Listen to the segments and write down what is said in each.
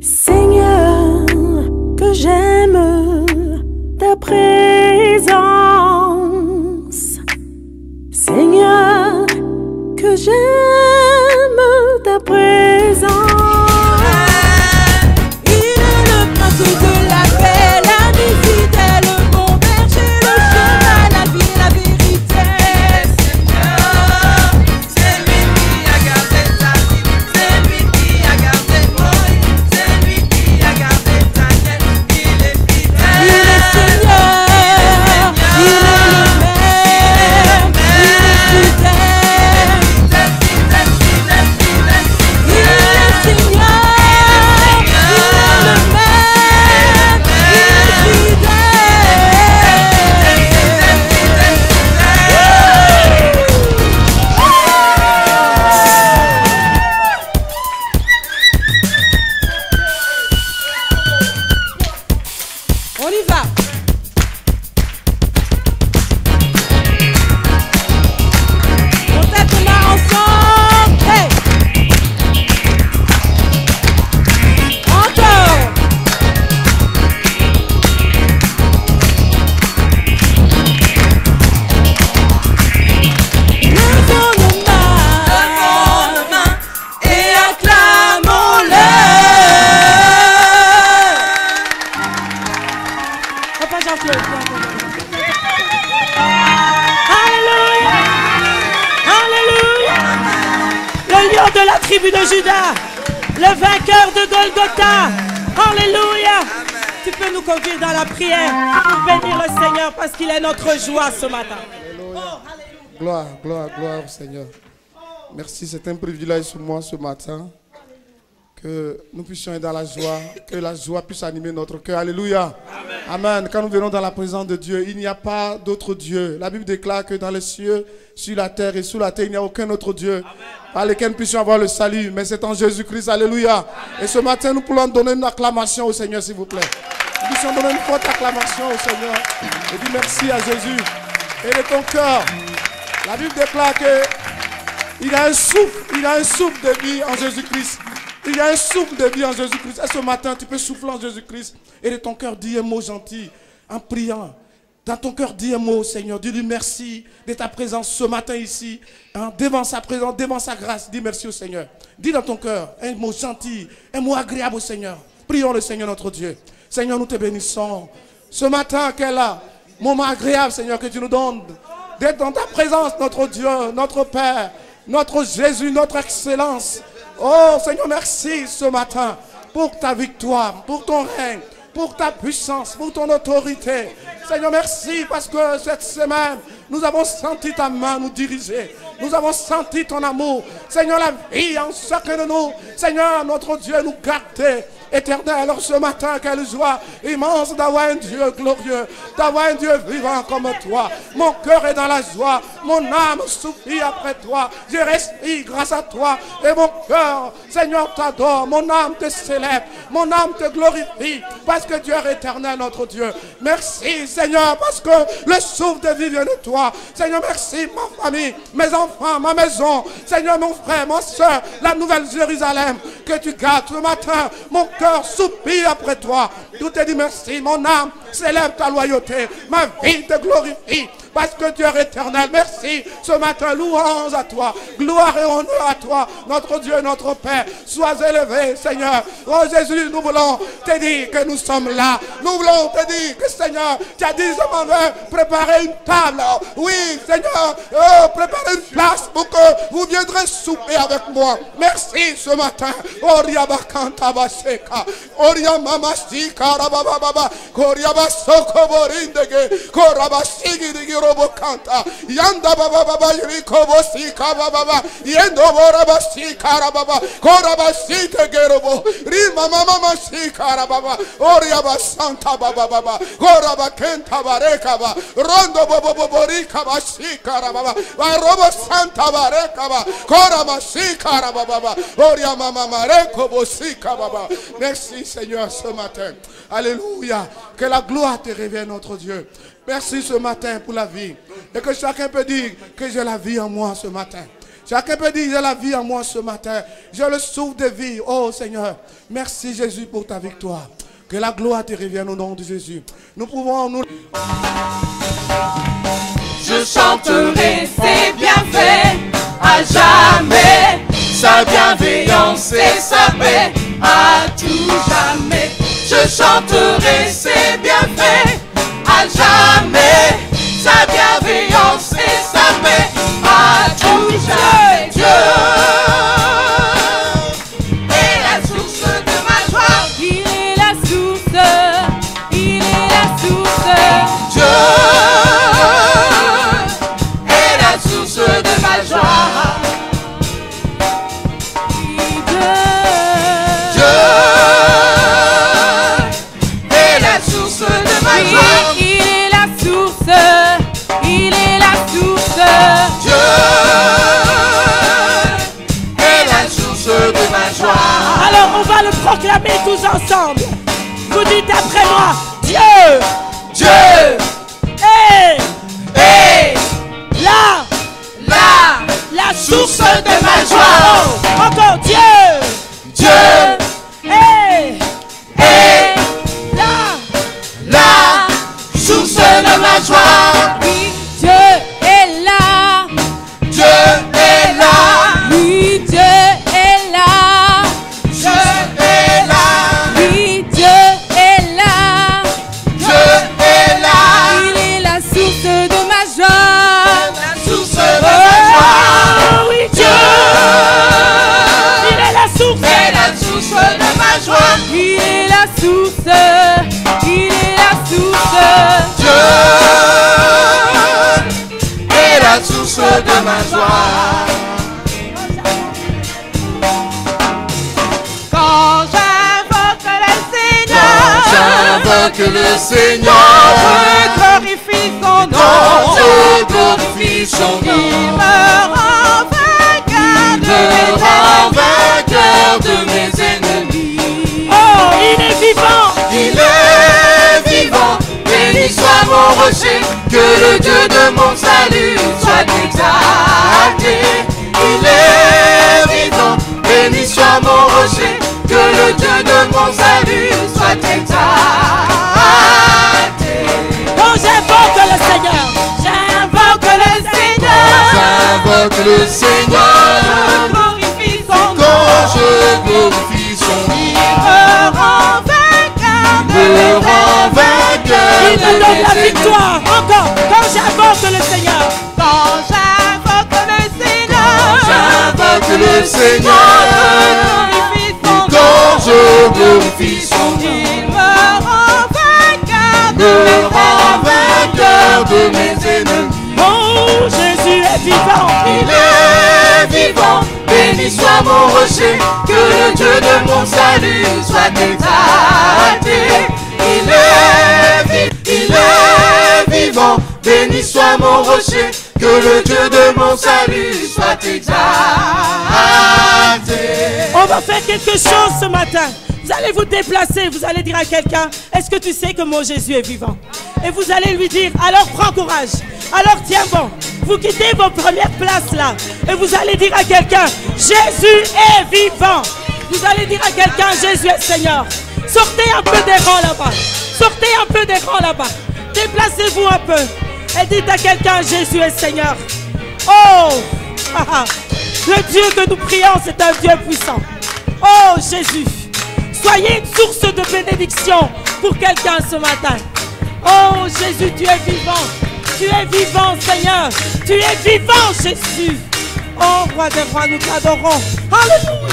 Seigneur, que j'aime ta présence. Seigneur, que j'aime ta présence. Il est le prince de la paix, la vie fidèle, le bon berger, le chemin, la vie, la vérité. Seigneur, c'est lui qui a gardé ta vie, c'est lui qui a gardé Moïse, c'est lui qui a gardé Daniel, il est fidèle. Il est Seigneur, il est le même, il est fidèle. On y va. On tape les mains ensemble. Hey. Encore. Levons nos mains Et acclamons-le. Papa Jean-Claude. Alléluia, Alléluia. Le lion de la tribu de Juda, le vainqueur de Golgotha. Alléluia. Tu peux nous conduire dans la prière pour bénir le Seigneur parce qu'il est notre joie ce matin. Gloire, gloire, gloire au Seigneur. Merci, c'est un privilège pour moi ce matin. Que nous puissions être dans la joie, que la joie puisse animer notre cœur. Alléluia. Amen. Quand nous venons dans la présence de Dieu, il n'y a pas d'autre Dieu. La Bible déclare que dans les cieux, sur la terre et sous la terre, il n'y a aucun autre Dieu par lequel nous puissions avoir le salut. Mais c'est en Jésus-Christ. Alléluia. Et ce matin, nous pouvons donner une acclamation au Seigneur, s'il vous plaît. Nous puissions donner une forte acclamation au Seigneur. Et dire merci à Jésus. Et de ton cœur, la Bible déclare que il y a un souffle de vie en Jésus-Christ. Il y a un souffle de vie en Jésus-Christ. Et ce matin, tu peux souffler en Jésus-Christ. Et de ton cœur, dis un mot gentil, en priant. Dans ton cœur, dis un mot, Seigneur. Dis-lui merci de ta présence ce matin ici. Hein, devant sa présence, devant sa grâce. Dis merci au Seigneur. Dis dans ton cœur un mot gentil, un mot agréable au Seigneur. Prions le Seigneur notre Dieu. Seigneur, nous te bénissons. Ce matin, quel moment agréable, Seigneur, que tu nous donnes. D'être dans ta présence, notre Dieu, notre Père, notre Jésus, notre excellence. Oh Seigneur, merci ce matin pour ta victoire, pour ton règne, pour ta puissance, pour ton autorité. Seigneur, merci parce que cette semaine, nous avons senti ta main nous diriger. Nous avons senti ton amour. Seigneur, la vie en chacun de nous. Seigneur, notre Dieu, nous garder éternel. Alors ce matin, quelle joie immense d'avoir un Dieu glorieux, d'avoir un Dieu vivant comme toi. Mon cœur est dans la joie, mon âme soupire après toi. Je respire grâce à toi et mon cœur, Seigneur, t'adore. Mon âme te célèbre, mon âme te glorifie parce que tu es éternel, notre Dieu. Merci, Seigneur, parce que le souffle de vie vient de toi. Seigneur, merci, ma famille, mes enfants, ma maison. Seigneur, mon frère, ma soeur, la nouvelle Jérusalem que tu gardes ce matin. Mon cœur soupire après toi. Tout te dit merci, mon âme célèbre ta loyauté. Ma vie te glorifie parce que tu es éternel. Merci ce matin, louange à toi, gloire et honneur à toi, notre Dieu, notre Père. Sois élevé, Seigneur. Oh Jésus, nous voulons te dire que nous sommes là. Nous voulons te dire que, Seigneur, tu as dit, je m'en vais préparer une table. Oui, Seigneur, préparer une place pour que vous viendrez souper avec moi. Merci ce matin. Oria bakanta baseka, oria mamasika rababa, koria basoko borindege, korabasigi digi robokanta, yanda baba yiriko bosika baba, yendo borabasika rababa, korabasite gerobo, rima mama sika rababa, oria basanta baba, korabakenta bareka ba, rondo bobo borika basika rababa, robo santa bareka ba, koramasika rababa, oria mama mareko bosika baba. Merci Seigneur ce matin. Alléluia. Que la gloire te revienne, notre Dieu. Merci ce matin pour la vie. Et que chacun peut dire que j'ai la vie en moi ce matin. Chacun peut dire, j'ai la vie en moi ce matin. J'ai le souffle de vie. Oh Seigneur, merci Jésus pour ta victoire. Que la gloire te revienne au nom de Jésus. Nous pouvons nous... Je chanterai ses bienfaits à jamais, sa bienveillance et sa paix à tout jamais. Je chanterai ses bienfaits à jamais, sa bienveillance et sa paix à tout jamais. Dieu est la source de ma joie. Il est la source, il est la source. Dieu est la source de ma joie. Dieu est la source de ma joie. Il est la source, il est la source. Dieu est la source de ma joie. Alors on va le proclamer tous ensemble. Vous dites après moi, Dieu Dieu est est la source de ma joie. Oh, encore Dieu Dieu est est la la source de ma joie. Oui, Dieu est là. Dieu est là. Oui, Dieu est là. Dieu est là. Oui, Dieu est là. Dieu est là. Il est la source de ma joie. La source de ma joie. Oh oui Dieu Il est la source est la source de ma joie. Il est la source. Il est la source. Dieu est la source de ma joie. Quand j'invoque le Seigneur, J'invoque le Seigneur. je glorifie son nom. Je glorifie son Il nom. me rend vainqueur de Me mes rend ennemis. vainqueur de mes ennemis. Oh il est vivant Il est vivant, béni soit mon rocher, que le Dieu de mon salut soit exalté. Il est vivant, béni soit mon rocher, que le Dieu de mon salut soit exalté. Quand j'invoque le Seigneur J'invoque le Seigneur. J'invoque le Seigneur, Je glorifie son quand nom. je glorifie son Il nom, me rend vainqueur de me mes rend ennemis. vainqueur Il me de donne la mes ennemis. victoire Encore quand j'invoque le Seigneur Quand j'invoque le Seigneur, J'invoque le Seigneur, je glorifie son nom. quand je glorifie son nom, Il me rend vainqueur de me mes rend ennemis. vainqueur de mes ennemis. Oh Jésus est vivant Il est vivant, béni soit mon rocher, que le Dieu de mon salut soit exalté. Il est vivant, béni soit mon rocher, que le Dieu de mon salut soit exalté. On va faire quelque chose ce matin. Vous allez vous déplacer, vous allez dire à quelqu'un, est-ce que tu sais que mon Jésus est vivant? Et vous allez lui dire, alors prends courage, alors tiens bon. Vous quittez vos premières places là et vous allez dire à quelqu'un, Jésus est vivant. Vous allez dire à quelqu'un, Jésus est Seigneur. Sortez un peu des rangs là-bas. Sortez un peu des rangs là-bas. Déplacez-vous un peu. Et dites à quelqu'un, Jésus est Seigneur. Oh, le Dieu que nous prions, c'est un Dieu puissant. Oh Jésus, soyez une source de bénédiction pour quelqu'un ce matin. Oh Jésus, tu es vivant. Tu es vivant, Seigneur. Tu es vivant, Jésus. Oh, roi des rois, nous t'adorons. Alléluia.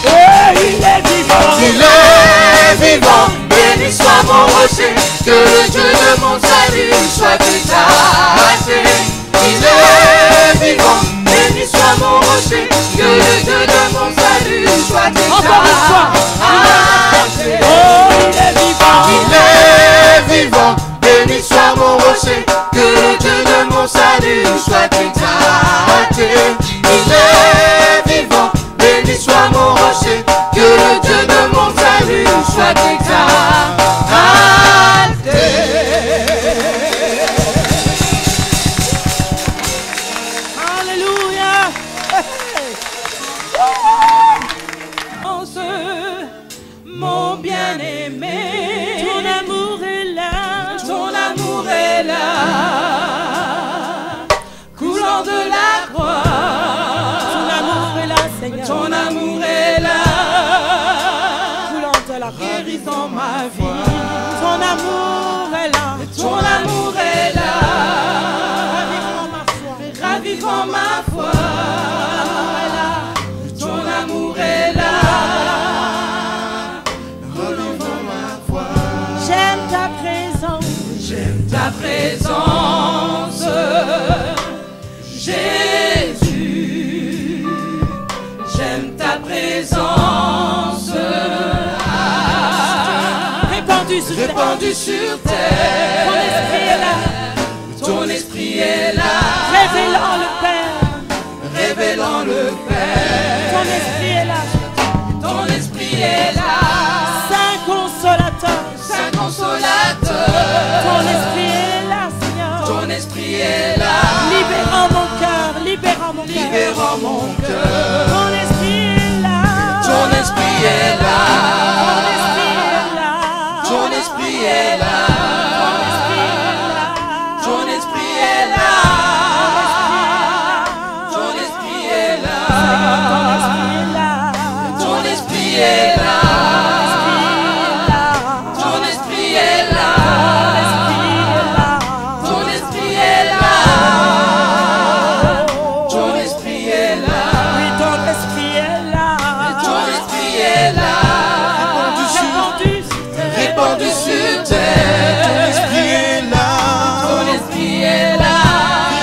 Oh, il est vivant. Il est vivant, béni soit mon rocher, que le Dieu de mon salut soit exalté. Il est vivant, béni soit mon rocher, que le Dieu de mon salut soit exalté. Encore une fois. Oh, il est vivant. Il est vivant, béni soit mon rocher, que le Dieu de mon salut soit exalté. Il est vivant, béni soit mon rocher, que le Dieu de mon salut soit exalté. J'aime ta présence, Jésus. J'aime ta présence, Répandu sur terre. Ton esprit est là. Ton esprit est là. Révélant le Père. Révélant le Père. Ton esprit est là. Ton esprit est là. Saint consolateur. Saint consolateur. Ton esprit est là, Seigneur. Ton esprit est là. Libérant mon cœur. Libérant mon cœur. Libérant mon cœur. Ton esprit est là. Ton esprit est là. Ton esprit est là. Ton esprit est là. Ton esprit est là. Ton esprit est là. Ton esprit est là. Ton esprit est là. Ton esprit est là. Oui, ton esprit est là. Ton esprit est là. Répandu sur terre. Ton esprit est là. Ton esprit est là.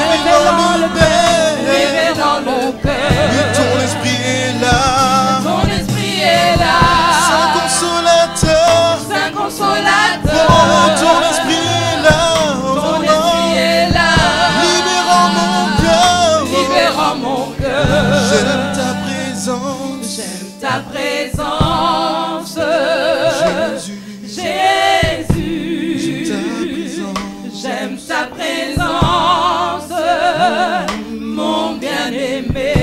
Révélant le Père. Révélant le Père. Oui, ton esprit est là. Ton esprit est là. Saint consolateur. Saint consolateur. Oh, ton esprit est là. Ton esprit est là. Libérant mon cœur. Libérant mon cœur. J'aime ta présence. J'aime ta présence. Jésus, j'aime ta présence, mon bien-aimé.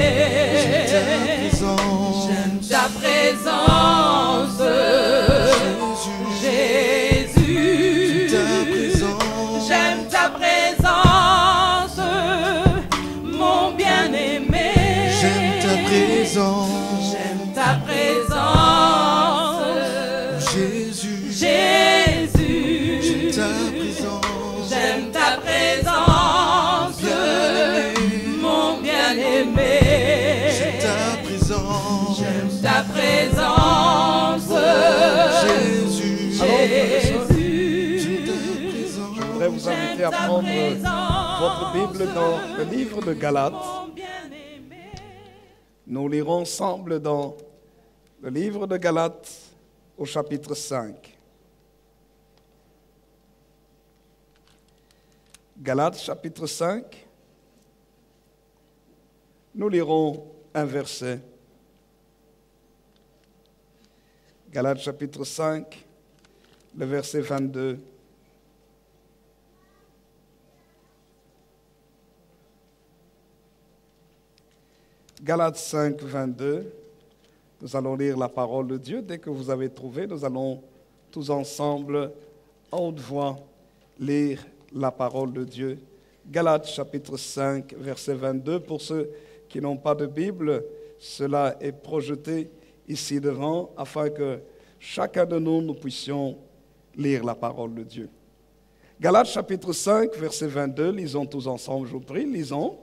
J'aime ta présence, Jésus. J'aime ta présence, mon bien-aimé. J'aime ta présence. J'aime ta présence, Jésus. Jésus, j'aime ta présence, mon bien-aimé. J'aime ta présence, Jésus. Je voudrais vous inviter à prendre votre Bible dans le livre de Galates. Nous lirons ensemble dans le livre de Galates au chapitre 5. Galates chapitre 5, nous lirons un verset. Galates chapitre 5, le verset 22. Galates 5, 22. Nous allons lire la parole de Dieu. Dès que vous avez trouvé, nous allons tous ensemble, à haute voix, lire la parole de Dieu. Galates chapitre 5, verset 22. Pour ceux qui n'ont pas de Bible, cela est projeté ici devant, afin que chacun de nous puissions lire la parole de Dieu. Galates chapitre 5, verset 22, lisons tous ensemble, je vous prie, lisons.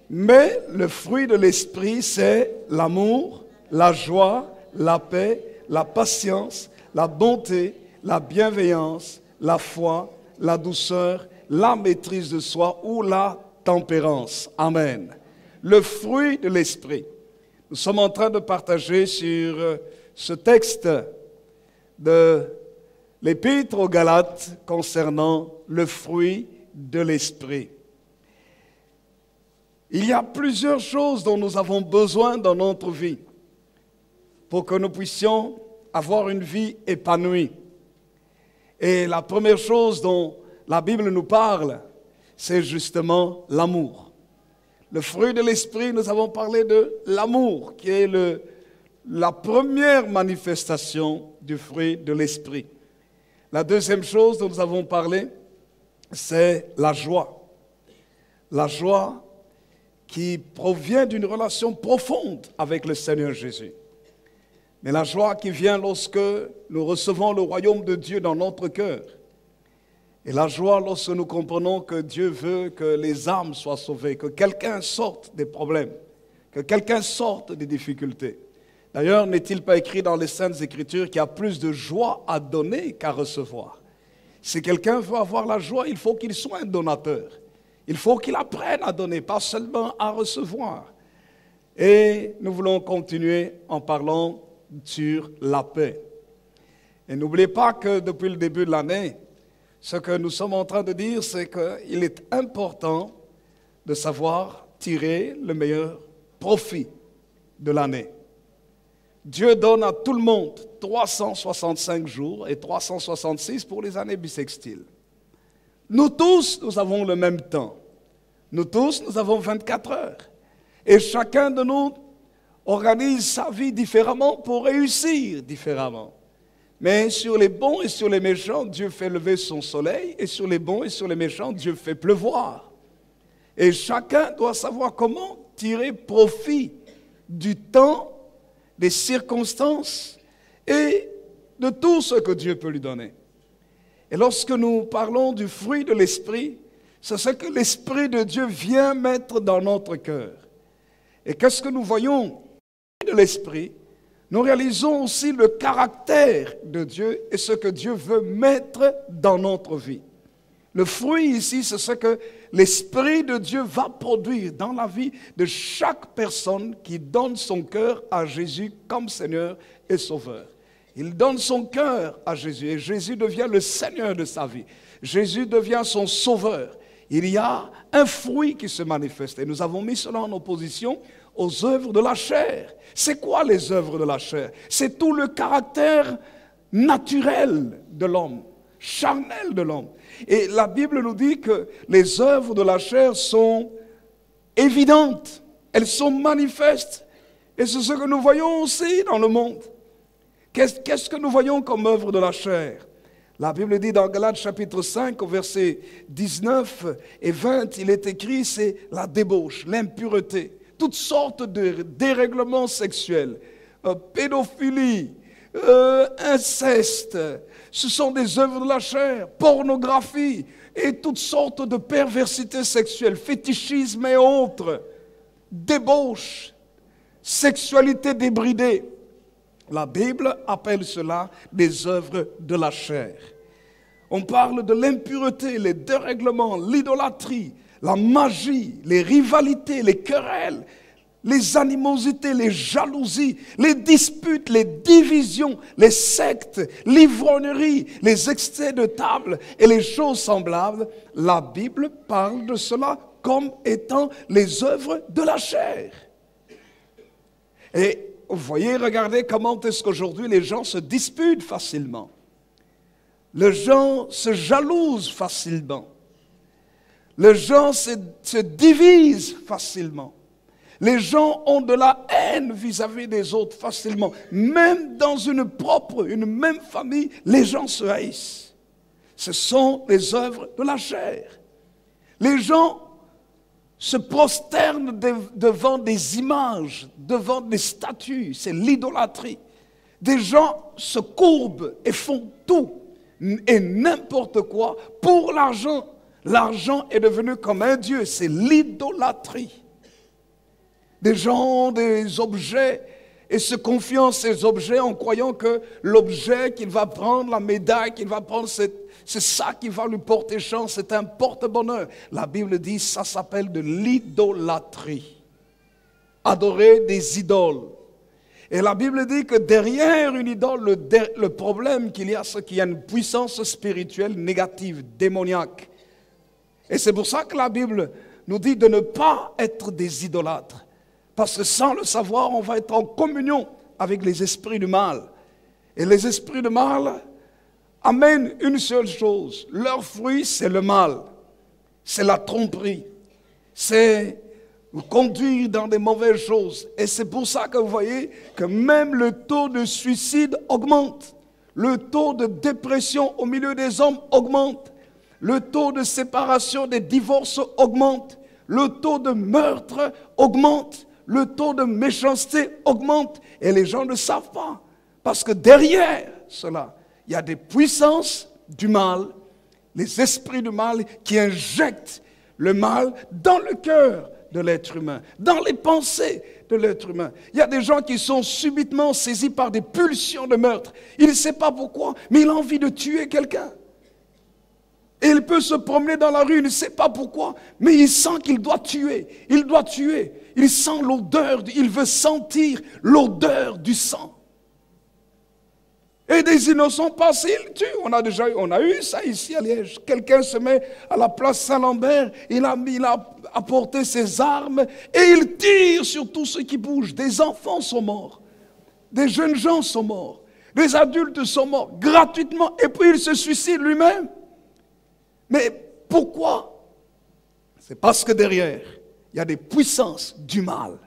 Mais le fruit de l'esprit, c'est l'amour, la joie, la paix, la patience, la bonté, la bienveillance, la foi, la douceur, la maîtrise de soi ou la tempérance. Amen. Le fruit de l'esprit. Nous sommes en train de partager sur ce texte de l'Épître aux Galates concernant le fruit de l'esprit. Il y a plusieurs choses dont nous avons besoin dans notre vie pour que nous puissions avoir une vie épanouie. Et la première chose dont la Bible nous parle, c'est justement l'amour. Le fruit de l'esprit, nous avons parlé de l'amour, qui est la première manifestation du fruit de l'esprit. La deuxième chose dont nous avons parlé, c'est la joie. La joie qui provient d'une relation profonde avec le Seigneur Jésus. Mais la joie qui vient lorsque nous recevons le royaume de Dieu dans notre cœur. Et la joie lorsque nous comprenons que Dieu veut que les âmes soient sauvées, que quelqu'un sorte des problèmes, que quelqu'un sorte des difficultés. D'ailleurs, n'est-il pas écrit dans les Saintes Écritures qu'il y a plus de joie à donner qu'à recevoir? Si quelqu'un veut avoir la joie, il faut qu'il soit un donateur. Il faut qu'il apprenne à donner, pas seulement à recevoir. Et nous voulons continuer en parlant sur la paix. Et n'oubliez pas que depuis le début de l'année, ce que nous sommes en train de dire, c'est qu'il est important de savoir tirer le meilleur profit de l'année. Dieu donne à tout le monde 365 jours et 366 pour les années bissextiles. Nous tous, nous avons le même temps. Nous tous, nous avons 24 heures. Et chacun de nous organise sa vie différemment pour réussir différemment. Mais sur les bons et sur les méchants, Dieu fait lever son soleil, et sur les bons et sur les méchants, Dieu fait pleuvoir. Et chacun doit savoir comment tirer profit du temps, des circonstances et de tout ce que Dieu peut lui donner. Et lorsque nous parlons du fruit de l'esprit, c'est ce que l'Esprit de Dieu vient mettre dans notre cœur. Et qu'est-ce que nous voyons de l'esprit? Nous réalisons aussi le caractère de Dieu et ce que Dieu veut mettre dans notre vie. Le fruit ici, c'est ce que l'Esprit de Dieu va produire dans la vie de chaque personne qui donne son cœur à Jésus comme Seigneur et Sauveur. Il donne son cœur à Jésus et Jésus devient le Seigneur de sa vie. Jésus devient son Sauveur. Il y a un fruit qui se manifeste et nous avons mis cela en opposition aux œuvres de la chair. C'est quoi les œuvres de la chair? C'est tout le caractère naturel de l'homme, charnel de l'homme. Et la Bible nous dit que les œuvres de la chair sont évidentes, elles sont manifestes. Et c'est ce que nous voyons aussi dans le monde. Qu'est-ce que nous voyons comme œuvre de la chair? La Bible dit dans Galates chapitre 5, au verset 19 et 20, il est écrit, c'est la débauche, l'impureté, toutes sortes de dérèglements sexuels, pédophilie, inceste, ce sont des œuvres de la chair, pornographie et toutes sortes de perversités sexuelles, fétichisme et autres, débauche, sexualité débridée. La Bible appelle cela des œuvres de la chair. On parle de l'impureté, les dérèglements, l'idolâtrie, la magie, les rivalités, les querelles, les animosités, les jalousies, les disputes, les divisions, les sectes, l'ivrognerie, les excès de table et les choses semblables. La Bible parle de cela comme étant les œuvres de la chair. Et vous voyez, regardez comment est-ce qu'aujourd'hui les gens se disputent facilement. Les gens se jalousent facilement. Les gens se divisent facilement. Les gens ont de la haine vis-à-vis des autres facilement. Même dans une même famille, les gens se haïssent. Ce sont les œuvres de la chair. Les gens se prosternent devant des images, devant des statues. C'est l'idolâtrie. Des gens se courbent et font tout et n'importe quoi pour l'argent. L'argent est devenu comme un dieu, c'est l'idolâtrie. Des gens ont des objets et se confient en ces objets en croyant que l'objet qu'il va prendre, la médaille qu'il va prendre, c'est ça qui va lui porter chance, c'est un porte-bonheur. La Bible dit ça s'appelle de l'idolâtrie. Adorer des idoles. Et la Bible dit que derrière une idole, le problème qu'il y a, c'est qu'il y a une puissance spirituelle négative, démoniaque. Et c'est pour ça que la Bible nous dit de ne pas être des idolâtres. Parce que sans le savoir, on va être en communion avec les esprits du mal. Et les esprits du mal amènent une seule chose. Leur fruit, c'est le mal. C'est la tromperie. C'est vous conduire dans des mauvaises choses. Et c'est pour ça que vous voyez que même le taux de suicide augmente. Le taux de dépression au milieu des hommes augmente. Le taux de séparation, des divorces augmente. Le taux de meurtre augmente. Le taux de méchanceté augmente. Et les gens ne savent pas. Parce que derrière cela, il y a des puissances du mal, les esprits du mal qui injectent le mal dans le cœur de l'être humain, dans les pensées de l'être humain. Il y a des gens qui sont subitement saisis par des pulsions de meurtre. Il ne sait pas pourquoi, mais il a envie de tuer quelqu'un. Et il peut se promener dans la rue, il ne sait pas pourquoi, mais il sent qu'il doit tuer. Il doit tuer. Il sent l'odeur, il veut sentir l'odeur du sang. Et des innocents passent, ils tuent. On a eu ça ici à Liège. Quelqu'un se met à la place Saint-Lambert, il a apporté ses armes et il tire sur tout ce qui bouge. Des enfants sont morts, des jeunes gens sont morts, des adultes sont morts gratuitement et puis il se suicide lui-même. Mais pourquoi? C'est parce que derrière, il y a des puissances du mal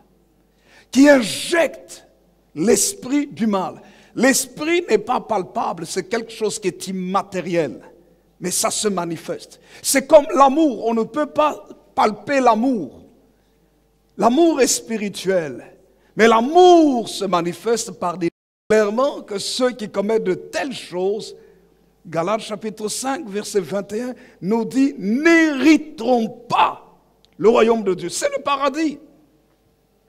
qui injectent l'esprit du mal. L'esprit n'est pas palpable, c'est quelque chose qui est immatériel, mais ça se manifeste. C'est comme l'amour, on ne peut pas palper l'amour. L'amour est spirituel, mais l'amour se manifeste par des... Clairement que ceux qui commettent de telles choses, Galates chapitre 5, verset 21, nous dit, n'hériteront pas le royaume de Dieu. C'est le paradis.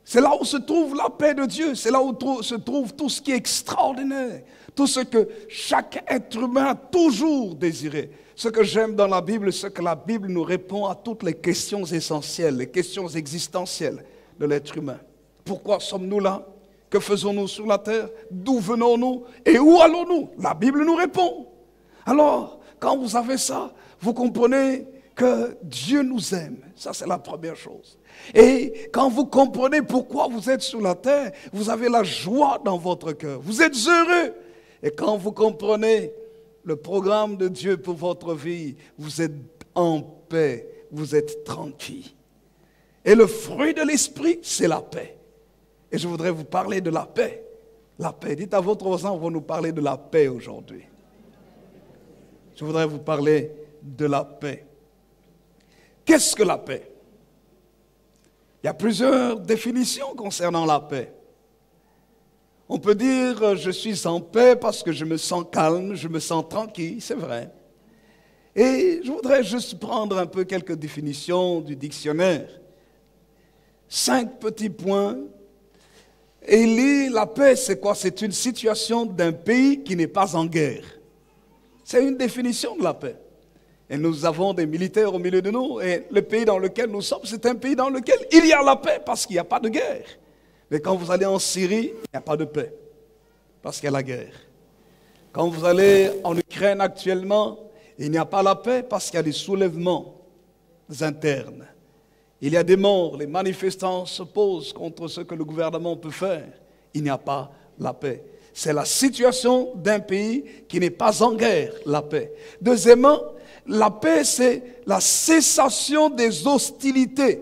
C'est là où se trouve la paix de Dieu. C'est là où se trouve tout ce qui est extraordinaire. Tout ce que chaque être humain a toujours désiré. Ce que j'aime dans la Bible, c'est que la Bible nous répond à toutes les questions essentielles, les questions existentielles de l'être humain. Pourquoi sommes-nous là? Que faisons-nous sur la terre? D'où venons-nous? Et où allons-nous? La Bible nous répond. Alors, quand vous avez ça, vous comprenez que Dieu nous aime. Ça, c'est la première chose. Et quand vous comprenez pourquoi vous êtes sur la terre, vous avez la joie dans votre cœur. Vous êtes heureux. Et quand vous comprenez le programme de Dieu pour votre vie, vous êtes en paix, vous êtes tranquille. Et le fruit de l'esprit, c'est la paix. Et je voudrais vous parler de la paix. La paix. Dites à votre voisin, on va nous parler de la paix aujourd'hui. Je voudrais vous parler de la paix. Qu'est-ce que la paix? Il y a plusieurs définitions concernant la paix. On peut dire je suis en paix parce que je me sens calme, je me sens tranquille, c'est vrai. Et je voudrais juste prendre un peu quelques définitions du dictionnaire. 5 petits points. Et la paix, c'est quoi? C'est une situation d'un pays qui n'est pas en guerre. C'est une définition de la paix. Et nous avons des militaires au milieu de nous. Et le pays dans lequel nous sommes, c'est un pays dans lequel il y a la paix parce qu'il n'y a pas de guerre. Mais quand vous allez en Syrie, il n'y a pas de paix parce qu'il y a la guerre. Quand vous allez en Ukraine actuellement, il n'y a pas la paix parce qu'il y a des soulèvements internes. Il y a des morts, les manifestants s'opposent contre ce que le gouvernement peut faire. Il n'y a pas la paix. C'est la situation d'un pays qui n'est pas en guerre, la paix. Deuxièmement, la paix, c'est la cessation des hostilités,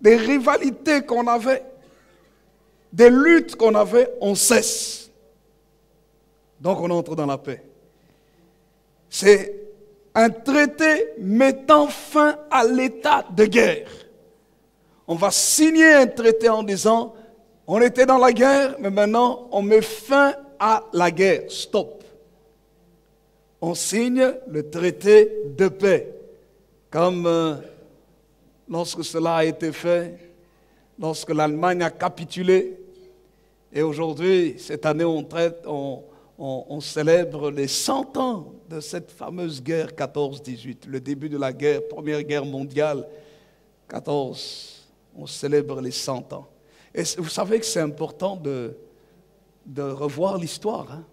des rivalités qu'on avait, des luttes qu'on avait, on cesse. Donc on entre dans la paix. C'est un traité mettant fin à l'état de guerre. On va signer un traité en disant, on était dans la guerre, mais maintenant on met fin à la guerre. Stop. On signe le traité de paix. Comme lorsque cela a été fait, lorsque l'Allemagne a capitulé. Et aujourd'hui, cette année, on célèbre les 100 ans de cette fameuse guerre 14-18, le début de la guerre, première guerre mondiale, 14. On célèbre les 100 ans. Et vous savez que c'est important de revoir l'histoire. Hein?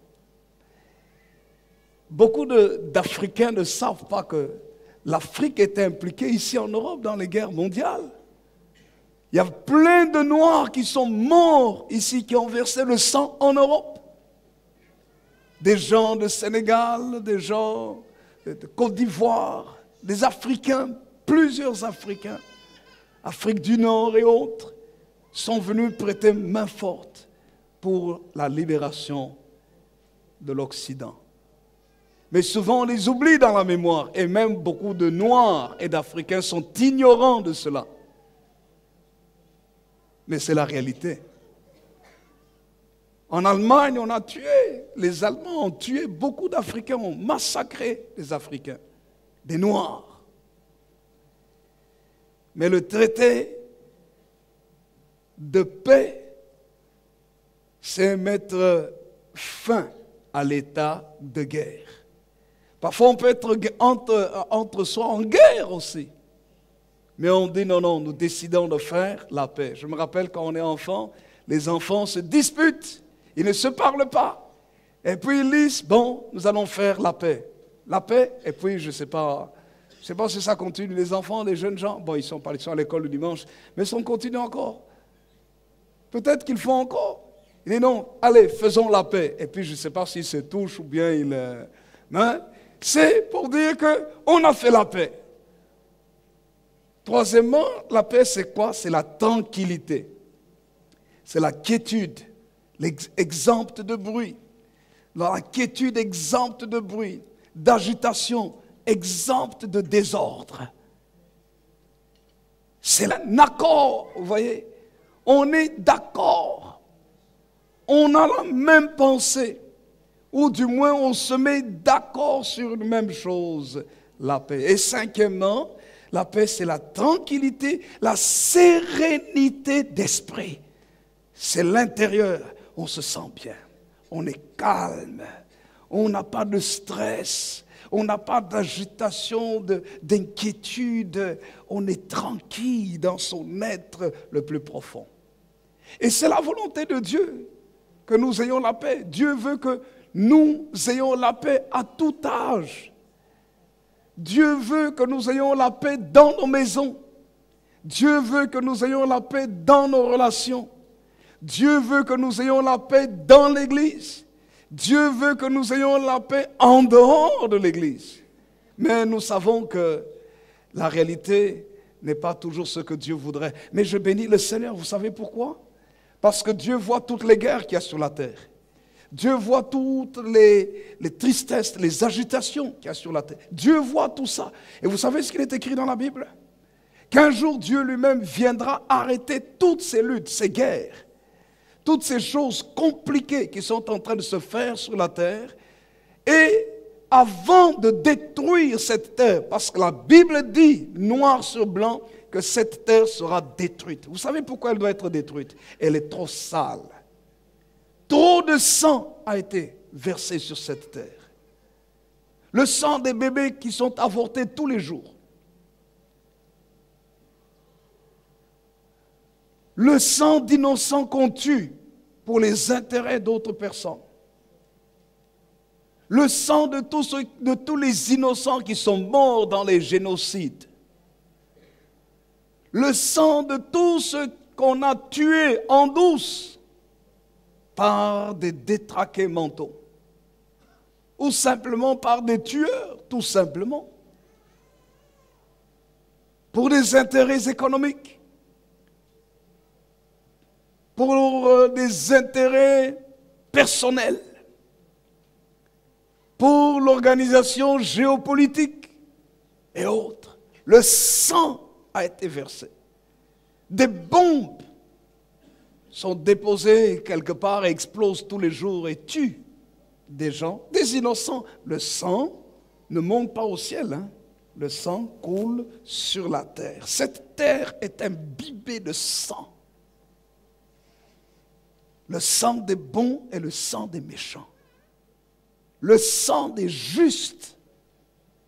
Beaucoup d'Africains ne savent pas que l'Afrique était impliquée ici en Europe dans les guerres mondiales. Il y a plein de Noirs qui sont morts ici, qui ont versé le sang en Europe. Des gens de Sénégal, des gens de Côte d'Ivoire, des Africains, plusieurs Africains, Afrique du Nord et autres, sont venus prêter main forte pour la libération de l'Occident. Mais souvent on les oublie dans la mémoire, et même beaucoup de Noirs et d'Africains sont ignorants de cela. Mais c'est la réalité. En Allemagne, on a tué, les Allemands ont tué beaucoup d'Africains, ont massacré les Africains, des Noirs. Mais le traité de paix, c'est mettre fin à l'état de guerre. Parfois, on peut être entre soi en guerre aussi. Mais on dit non, non, nous décidons de faire la paix. Je me rappelle quand on est enfant, les enfants se disputent, ils ne se parlent pas. Et puis ils disent, bon, nous allons faire la paix. La paix, et puis je ne sais pas si ça continue. Les enfants, les jeunes gens, bon, ils sont à l'école le dimanche, mais ça continue encore. Peut-être qu'ils font encore. Il dit non, allez, faisons la paix. Et puis je ne sais pas s'ils se touchent ou bien ils... hein? C'est pour dire qu'on a fait la paix. Troisièmement, la paix, c'est quoi? C'est la tranquillité. C'est la quiétude, exempte de bruit. La quiétude exempte de bruit, d'agitation, exempte de désordre. C'est un accord, vous voyez. On est d'accord. On a la même pensée. Ou du moins, on se met d'accord sur une même chose, la paix. Et cinquièmement, la paix, c'est la tranquillité, la sérénité d'esprit. C'est l'intérieur. On se sent bien. On est calme. On n'a pas de stress. On n'a pas d'agitation, d'inquiétude. On est tranquille dans son être le plus profond. Et c'est la volonté de Dieu que nous ayons la paix. Dieu veut que nous ayons la paix à tout âge. Dieu veut que nous ayons la paix dans nos maisons. Dieu veut que nous ayons la paix dans nos relations. Dieu veut que nous ayons la paix dans l'Église. Dieu veut que nous ayons la paix en dehors de l'Église. Mais nous savons que la réalité n'est pas toujours ce que Dieu voudrait. Mais je bénis le Seigneur, vous savez pourquoi? Parce que Dieu voit toutes les guerres qu'il y a sur la terre. Dieu voit toutes les tristesses, les agitations qu'il y a sur la terre. Dieu voit tout ça. Et vous savez ce qu'il est écrit dans la Bible? Qu'un jour Dieu lui-même viendra arrêter toutes ces luttes, ces guerres, toutes ces choses compliquées qui sont en train de se faire sur la terre. Et avant de détruire cette terre, parce que la Bible dit, noir sur blanc, que cette terre sera détruite. Vous savez pourquoi elle doit être détruite? Elle est trop sale. Trop de sang a été versé sur cette terre. Le sang des bébés qui sont avortés tous les jours. Le sang d'innocents qu'on tue pour les intérêts d'autres personnes. Le sang de tous les innocents qui sont morts dans les génocides. Le sang de tous ceux qu'on a tués en douce par des détraqués mentaux. Ou simplement par des tueurs, tout simplement. Pour des intérêts économiques. Pour des intérêts personnels. Pour l'organisation géopolitique et autres. Le sang a été versé. Des bombes sont déposées quelque part et explosent tous les jours et tuent des gens, des innocents. Le sang ne monte pas au ciel, hein. Le sang coule sur la terre. Cette terre est imbibée de sang. Le sang des bons et le sang des méchants. Le sang des justes,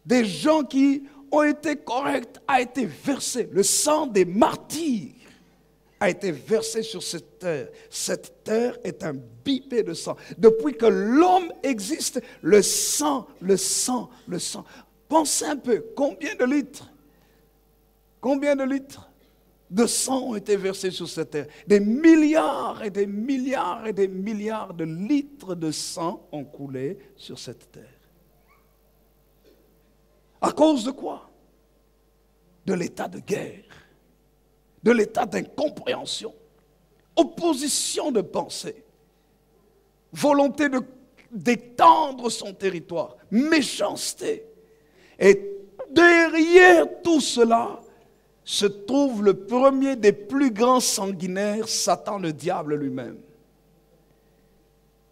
des gens qui ont été corrects, a été versé. Le sang des martyrs a été versé sur cette terre. Cette terre est imbibée de sang. Depuis que l'homme existe, le sang, le sang, le sang. Pensez un peu, combien de litres de sang ont été versés sur cette terre? Des milliards et des milliards et des milliards de litres de sang ont coulé sur cette terre. À cause de quoi? De l'état de guerre, de l'état d'incompréhension, opposition de pensée, volonté d'étendre son territoire, méchanceté. Et derrière tout cela se trouve le premier des plus grands sanguinaires, Satan le diable lui-même.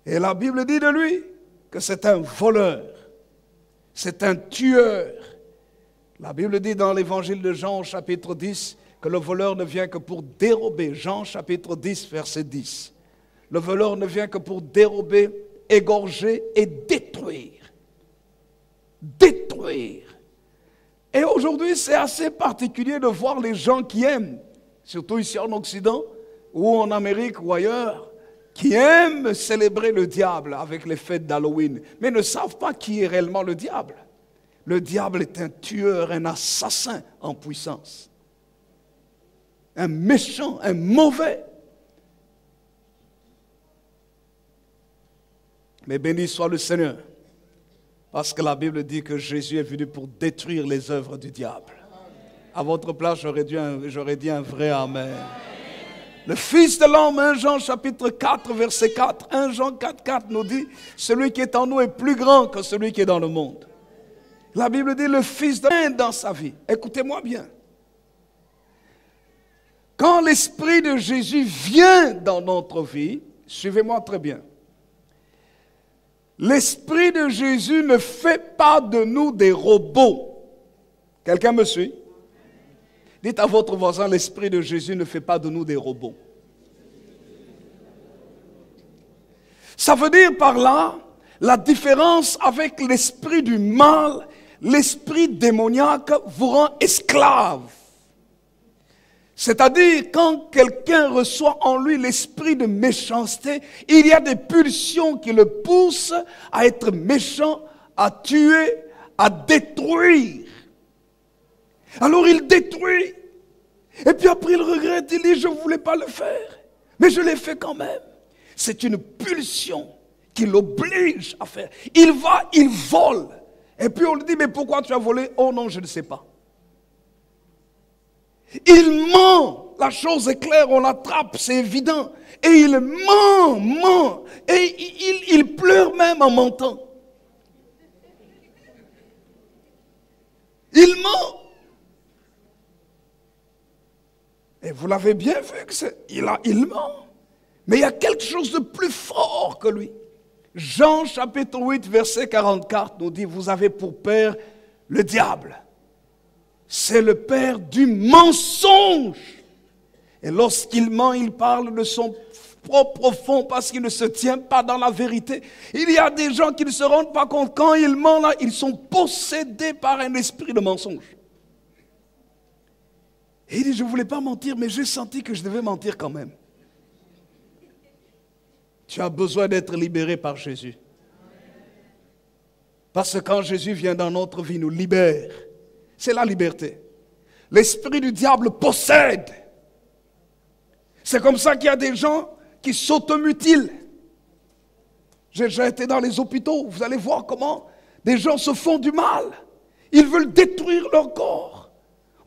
Et la Bible dit de lui que c'est un voleur, c'est un tueur. La Bible dit dans l'évangile de Jean au chapitre 10 que le voleur ne vient que pour dérober. Jean chapitre 10 verset 10. Le voleur ne vient que pour dérober, égorger et détruire. détruire. Et aujourd'hui, c'est assez particulier de voir les gens qui aiment, surtout ici en Occident, ou en Amérique ou ailleurs, qui aiment célébrer le diable avec les fêtes d'Halloween, mais ne savent pas qui est réellement le diable. Le diable est un tueur, un assassin en puissance. Un méchant, un mauvais. Mais béni soit le Seigneur, parce que la Bible dit que Jésus est venu pour détruire les œuvres du diable. À votre place, j'aurais dit un vrai Amen. Le Fils de l'homme, 1 Jean chapitre 4, verset 4, 1 Jean 4, 4 nous dit, celui qui est en nous est plus grand que celui qui est dans le monde. La Bible dit, le Fils de l'homme dans sa vie. Écoutez-moi bien. Quand l'Esprit de Jésus vient dans notre vie, suivez-moi très bien. L'Esprit de Jésus ne fait pas de nous des robots. Quelqu'un me suit? Dites à votre voisin, l'Esprit de Jésus ne fait pas de nous des robots. Ça veut dire par là, la différence avec l'esprit du mal, l'esprit démoniaque vous rend esclave. C'est-à-dire, quand quelqu'un reçoit en lui l'esprit de méchanceté, il y a des pulsions qui le poussent à être méchant, à tuer, à détruire. Alors il détruit. Et puis après il regrette, il dit, je ne voulais pas le faire. Mais je l'ai fait quand même. C'est une pulsion qui l'oblige à faire. Il va, il vole. Et puis on lui dit, mais pourquoi tu as volé? Oh non, je ne sais pas. Il ment. La chose est claire, on l'attrape, c'est évident. Et il ment. Et il pleure même en mentant. Il ment. Et vous l'avez bien vu, il ment. Mais il y a quelque chose de plus fort que lui. Jean chapitre 8, verset 44 nous dit, vous avez pour père le diable. C'est le père du mensonge. Et lorsqu'il ment, il parle de son propre fond parce qu'il ne se tient pas dans la vérité. Il y a des gens qui ne se rendent pas compte. Quand ils mentent, là, ils sont possédés par un esprit de mensonge. Et il dit, je ne voulais pas mentir, mais j'ai senti que je devais mentir quand même. Tu as besoin d'être libéré par Jésus. Parce que quand Jésus vient dans notre vie, il nous libère. C'est la liberté. L'esprit du diable possède. C'est comme ça qu'il y a des gens qui s'automutilent. J'ai déjà été dans les hôpitaux, vous allez voir comment des gens se font du mal. Ils veulent détruire leur corps.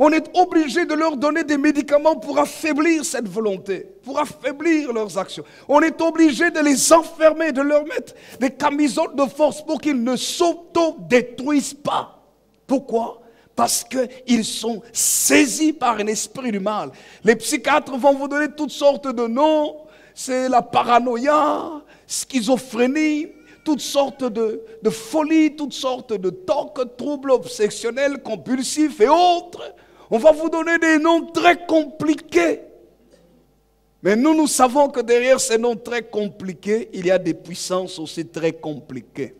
On est obligé de leur donner des médicaments pour affaiblir cette volonté, pour affaiblir leurs actions. On est obligé de les enfermer, de leur mettre des camisoles de force pour qu'ils ne s'auto-détruisent pas. Pourquoi? Parce qu'ils sont saisis par un esprit du mal. Les psychiatres vont vous donner toutes sortes de noms. C'est la paranoïa, schizophrénie, toutes sortes de folies, toutes sortes de tocs, troubles obsessionnels, compulsifs et autres. On va vous donner des noms très compliqués. Mais nous savons que derrière ces noms très compliqués, il y a des puissances aussi très compliquées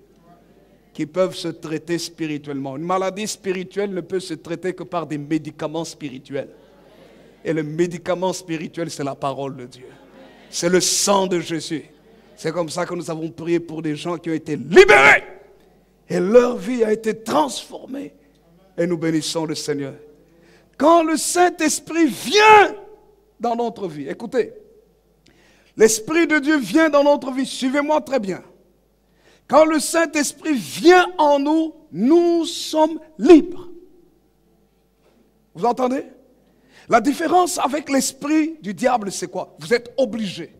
qui peuvent se traiter spirituellement. Une maladie spirituelle ne peut se traiter que par des médicaments spirituels. Et le médicament spirituel, c'est la parole de Dieu. C'est le sang de Jésus. C'est comme ça que nous avons prié pour des gens qui ont été libérés. Et leur vie a été transformée. Et nous bénissons le Seigneur. Quand le Saint-Esprit vient dans notre vie, écoutez, l'Esprit de Dieu vient dans notre vie, suivez-moi très bien. Quand le Saint-Esprit vient en nous, nous sommes libres. Vous entendez? La différence avec l'esprit du diable, c'est quoi? Vous êtes obligé.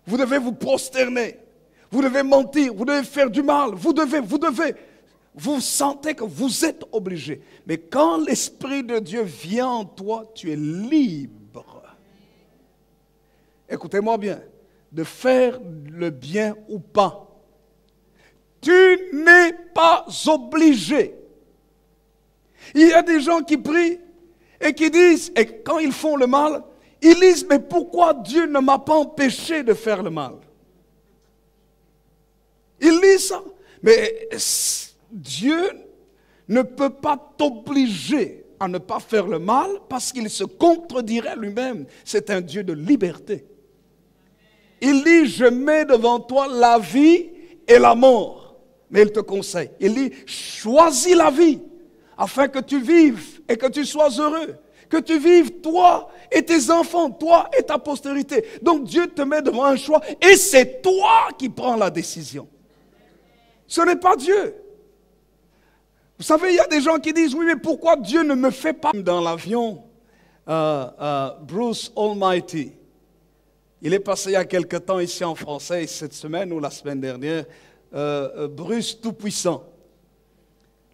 Vous devez vous prosterner. Vous devez mentir. Vous devez faire du mal. Vous devez. Vous sentez que vous êtes obligé. Mais quand l'Esprit de Dieu vient en toi, tu es libre. Écoutez-moi bien. De faire le bien ou pas. Tu n'es pas obligé. Il y a des gens qui prient et qui disent, et quand ils font le mal, ils disent, mais pourquoi Dieu ne m'a pas empêché de faire le mal? Ils disent ça. Mais Dieu ne peut pas t'obliger à ne pas faire le mal parce qu'il se contredirait lui-même. C'est un Dieu de liberté. Il dit, je mets devant toi la vie et la mort. Mais il te conseille. Il dit, choisis la vie afin que tu vives et que tu sois heureux. Que tu vives toi et tes enfants, toi et ta postérité. Donc Dieu te met devant un choix et c'est toi qui prends la décision. Ce n'est pas Dieu. Vous savez, il y a des gens qui disent, oui, mais pourquoi Dieu ne me fait pas? Dans l'avion, Bruce Almighty, il est passé il y a quelque temps ici en français, cette semaine ou la semaine dernière, Bruce Tout-Puissant.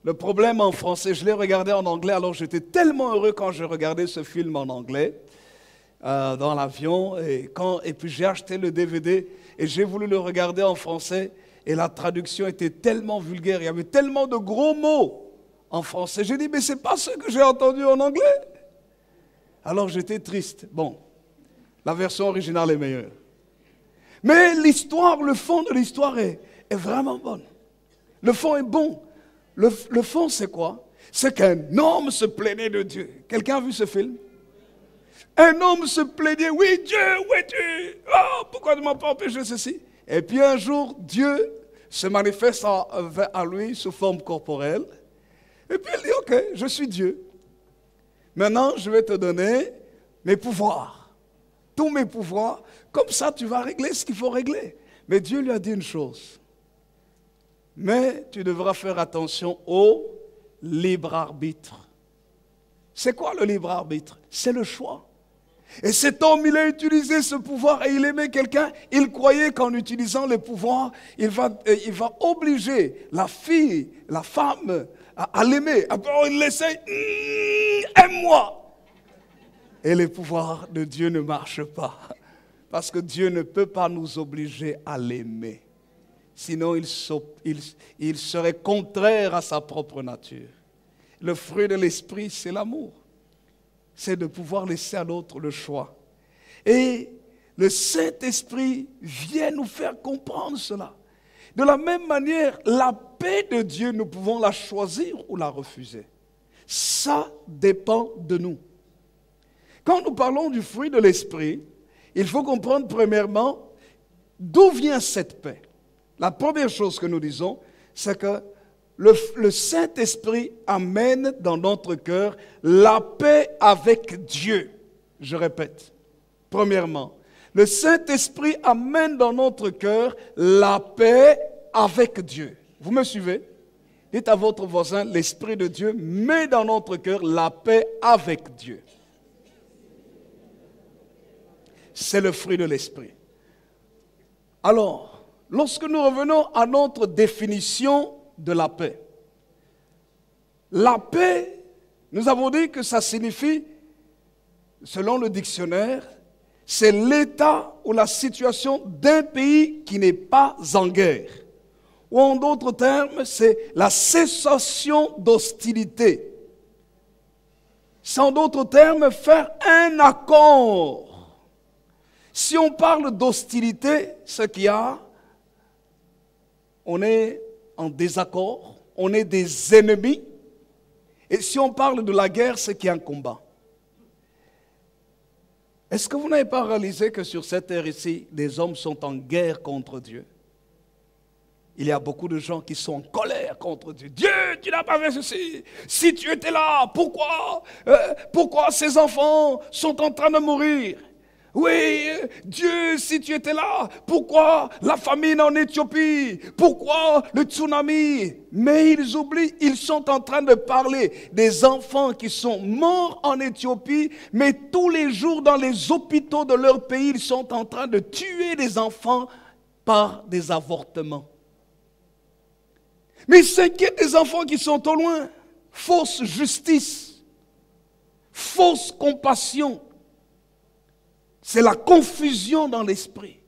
Le problème en français, je l'ai regardé en anglais, alors j'étais tellement heureux quand je regardais ce film en anglais, dans l'avion, et puis j'ai acheté le DVD et j'ai voulu le regarder en français, et la traduction était tellement vulgaire, il y avait tellement de gros mots en français. J'ai dit, mais ce n'est pas ce que j'ai entendu en anglais. Alors j'étais triste. Bon, la version originale est meilleure. Mais l'histoire, le fond de l'histoire est vraiment bonne. Le fond est bon. Le fond, c'est quoi? C'est qu'un homme se plaignait de Dieu. Quelqu'un a vu ce film? Un homme se plaignait, oui Dieu, où es-tu? Oh, pourquoi ne m'as pas empêché ceci? Et puis un jour, Dieu se manifeste à lui sous forme corporelle. Et puis il dit, ok, je suis Dieu. Maintenant, je vais te donner mes pouvoirs. Tous mes pouvoirs. Comme ça, tu vas régler ce qu'il faut régler. Mais Dieu lui a dit une chose. Mais tu devras faire attention au libre arbitre. C'est quoi le libre arbitre? C'est le choix. Et cet homme, il a utilisé ce pouvoir et il aimait quelqu'un. Il croyait qu'en utilisant les pouvoirs, il va obliger la fille, la femme à l'aimer. Après, il l'essaye. Aime-moi. Et les pouvoirs de Dieu ne marchent pas. Parce que Dieu ne peut pas nous obliger à l'aimer. Sinon, il serait contraire à sa propre nature. Le fruit de l'esprit, c'est l'amour. C'est de pouvoir laisser à l'autre le choix. Et le Saint-Esprit vient nous faire comprendre cela. De la même manière, la paix de Dieu, nous pouvons la choisir ou la refuser. Ça dépend de nous. Quand nous parlons du fruit de l'Esprit, il faut comprendre premièrement d'où vient cette paix. La première chose que nous disons, c'est que le Saint-Esprit amène dans notre cœur la paix avec Dieu. Je répète, premièrement, le Saint-Esprit amène dans notre cœur la paix avec Dieu. Vous me suivez? Dites à votre voisin, l'Esprit de Dieu met dans notre cœur la paix avec Dieu. C'est le fruit de l'Esprit. Alors, lorsque nous revenons à notre définition de la paix, nous avons dit que ça signifie, selon le dictionnaire, c'est l'état ou la situation d'un pays qui n'est pas en guerre. Ou en d'autres termes, c'est la cessation d'hostilité. C'est en d'autres termes faire un accord. Si on parle d'hostilité, ce qu'il y a, on est en désaccord, on est des ennemis. Et si on parle de la guerre, c'est qu'il y a un combat. Est-ce que vous n'avez pas réalisé que sur cette terre ici, des hommes sont en guerre contre Dieu? Il y a beaucoup de gens qui sont en colère contre Dieu. Dieu, tu n'as pas fait ceci. Si tu étais là, pourquoi ces enfants sont en train de mourir? Oui, Dieu, si tu étais là, pourquoi la famine en Éthiopie? Pourquoi le tsunami? Mais ils oublient, ils sont en train de parler des enfants qui sont morts en Éthiopie, mais tous les jours dans les hôpitaux de leur pays, ils sont en train de tuer des enfants par des avortements. Mais ils s'inquiètent des enfants qui sont au loin. Fausse justice, fausse compassion. C'est la confusion dans l'esprit.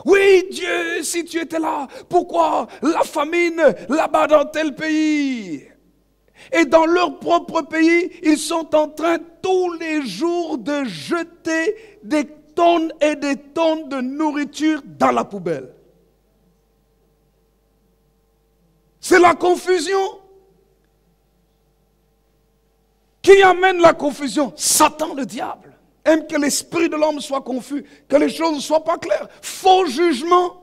Oui, Dieu, si tu étais là, pourquoi la famine là-bas dans tel pays? Et dans leur propre pays, ils sont en train tous les jours de jeter des tonnes et des tonnes de nourriture dans la poubelle. C'est la confusion. Qui amène la confusion? Satan, le diable. Aime que l'esprit de l'homme soit confus, que les choses ne soient pas claires. Faux jugement.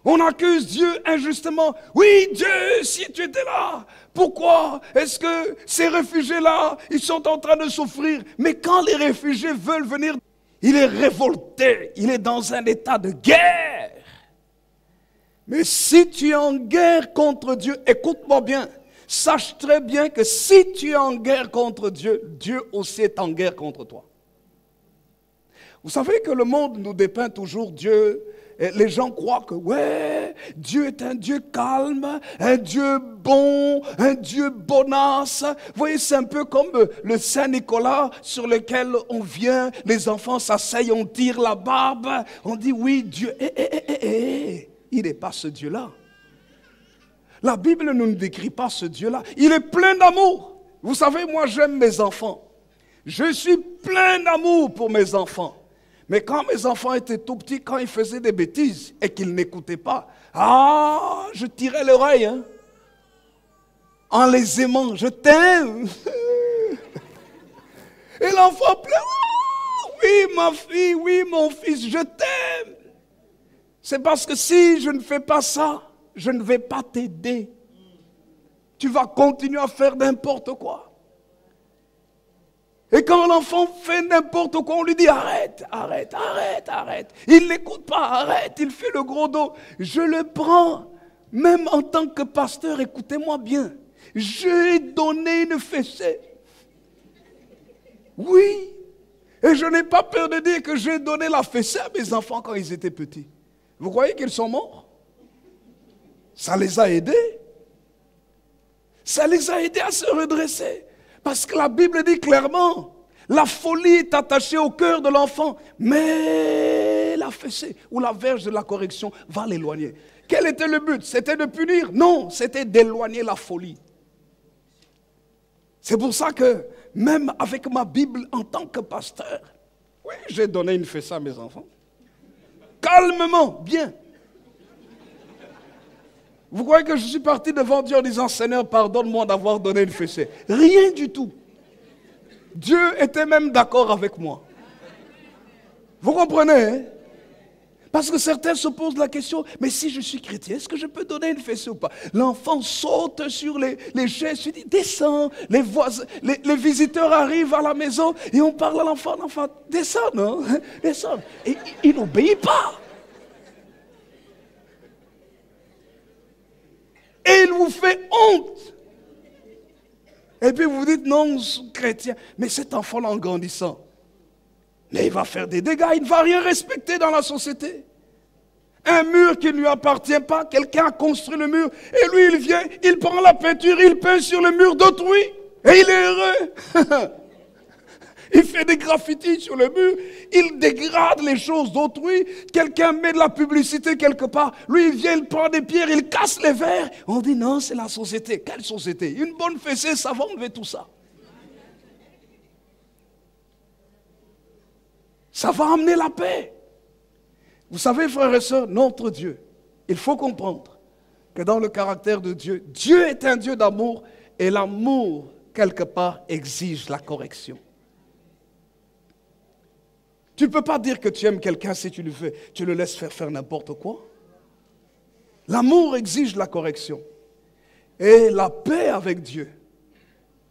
On accuse Dieu injustement. Oui, Dieu, si tu étais là, pourquoi est-ce que ces réfugiés-là, ils sont en train de souffrir? Mais quand les réfugiés veulent venir, il est révolté, il est dans un état de guerre. Mais si tu es en guerre contre Dieu, écoute-moi bien, sache très bien que si tu es en guerre contre Dieu, Dieu aussi est en guerre contre toi. Vous savez que le monde nous dépeint toujours Dieu. Les gens croient que, ouais, Dieu est un Dieu calme, un Dieu bon, un Dieu bonasse. Vous voyez, c'est un peu comme le Saint-Nicolas sur lequel on vient, les enfants s'asseyent, on tire la barbe, on dit, oui, Dieu, il n'est pas ce Dieu-là. La Bible ne nous décrit pas ce Dieu-là. Il est plein d'amour. Vous savez, moi, j'aime mes enfants. Je suis plein d'amour pour mes enfants. Mais quand mes enfants étaient tout petits, quand ils faisaient des bêtises et qu'ils n'écoutaient pas, je tirais l'oreille. Hein, en les aimant, je t'aime. Et l'enfant pleure. Oui, ma fille, oui, mon fils, je t'aime. C'est parce que si je ne fais pas ça, je ne vais pas t'aider. Tu vas continuer à faire n'importe quoi. Et quand l'enfant fait n'importe quoi, on lui dit arrête, arrête, arrête, arrête. Il n'écoute pas, arrête, il fait le gros dos. Je le prends, même en tant que pasteur, écoutez-moi bien. J'ai donné une fessée. Oui. Et je n'ai pas peur de dire que j'ai donné la fessée à mes enfants quand ils étaient petits. Vous croyez qu'ils sont morts? Ça les a aidés. Ça les a aidés à se redresser. Parce que la Bible dit clairement, la folie est attachée au cœur de l'enfant, mais la fessée ou la verge de la correction va l'éloigner. Quel était le but? C'était de punir? Non, c'était d'éloigner la folie. C'est pour ça que, même avec ma Bible en tant que pasteur, oui, j'ai donné une fessée à mes enfants. Calmement, bien. Vous croyez que je suis parti devant Dieu en disant, Seigneur, pardonne-moi d'avoir donné une fessée? Rien du tout. Dieu était même d'accord avec moi. Vous comprenez, hein? Parce que certains se posent la question, mais si je suis chrétien, est-ce que je peux donner une fessée ou pas? L'enfant saute sur les chaises, il dit, descends. Les voisins, les visiteurs arrivent à la maison et on parle à l'enfant, descends, non? Descends. Et il n'obéit pas. Et il vous fait honte. Et puis vous vous dites, non, nous sommes chrétiens. Mais cet enfant-là, en grandissant, mais il va faire des dégâts, il ne va rien respecter dans la société. Un mur qui ne lui appartient pas, quelqu'un a construit le mur, et lui il vient, il prend la peinture, il peint sur le mur d'autrui, et il est heureux. Il fait des graffitis sur le mur, il dégrade les choses d'autrui, quelqu'un met de la publicité quelque part, lui il vient, il prend des pierres, il casse les verres. On dit non, c'est la société. Quelle société? Une bonne fessée, ça va enlever tout ça. Ça va amener la paix. Vous savez, frères et sœurs, notre Dieu, il faut comprendre que dans le caractère de Dieu, Dieu est un Dieu d'amour et l'amour, quelque part, exige la correction. Tu ne peux pas dire que tu aimes quelqu'un si tu le laisses faire n'importe quoi. L'amour exige la correction. Et la paix avec Dieu,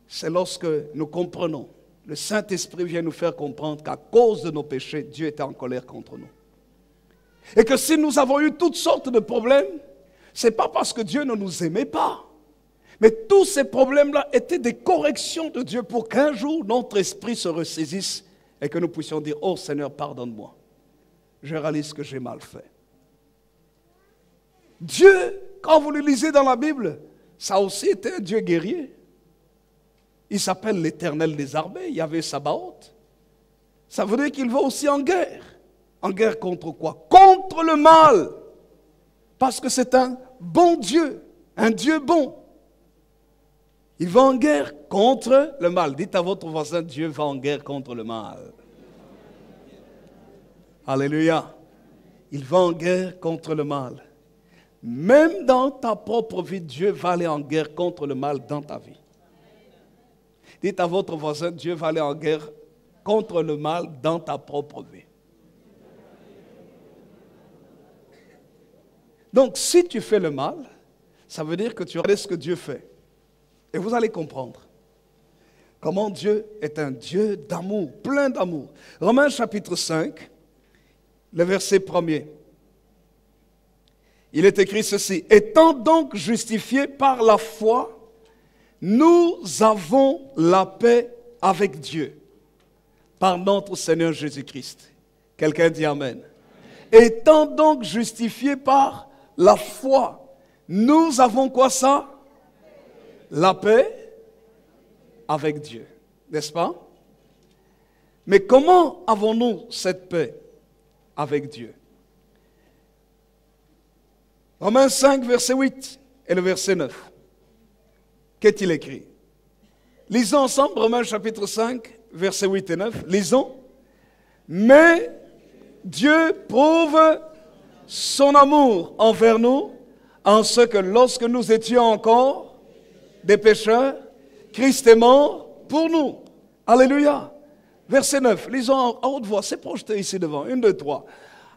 c'est lorsque nous comprenons, le Saint-Esprit vient nous faire comprendre qu'à cause de nos péchés, Dieu était en colère contre nous. Et que si nous avons eu toutes sortes de problèmes, ce n'est pas parce que Dieu ne nous aimait pas. Mais tous ces problèmes-là étaient des corrections de Dieu pour qu'un jour notre esprit se ressaisisse et que nous puissions dire, oh Seigneur, pardonne-moi. Je réalise que j'ai mal fait. Dieu, quand vous le lisez dans la Bible, ça a aussi été un Dieu guerrier. Il s'appelle l'Éternel des armées, il y avait Sabaoth. Ça veut dire qu'il va aussi en guerre. En guerre contre quoi? Contre le mal. Parce que c'est un bon Dieu, un Dieu bon. Il va en guerre contre le mal. Dites à votre voisin, Dieu va en guerre contre le mal. Alléluia. Il va en guerre contre le mal. Même dans ta propre vie, Dieu va aller en guerre contre le mal dans ta vie. Dites à votre voisin, Dieu va aller en guerre contre le mal dans ta propre vie. Donc, si tu fais le mal, ça veut dire que tu regardes ce que Dieu fait. Et vous allez comprendre comment Dieu est un Dieu d'amour, plein d'amour. Romains chapitre 5, le verset 1er. Il est écrit ceci. Étant donc justifiés par la foi, nous avons la paix avec Dieu par notre Seigneur Jésus-Christ. Quelqu'un dit Amen. Étant donc justifiés par la foi, nous avons quoi ça? La paix avec Dieu, n'est-ce pas? Mais comment avons-nous cette paix avec Dieu? Romains 5, verset 8 et le verset 9. Qu'est-il écrit? Lisons ensemble Romains chapitre 5, verset 8 et 9. Lisons. Mais Dieu prouve son amour envers nous en ce que lorsque nous étions encore des pécheurs, Christ est mort pour nous. Alléluia. Verset 9, lisons à haute voix, c'est projeté ici devant. 1, 2, 3.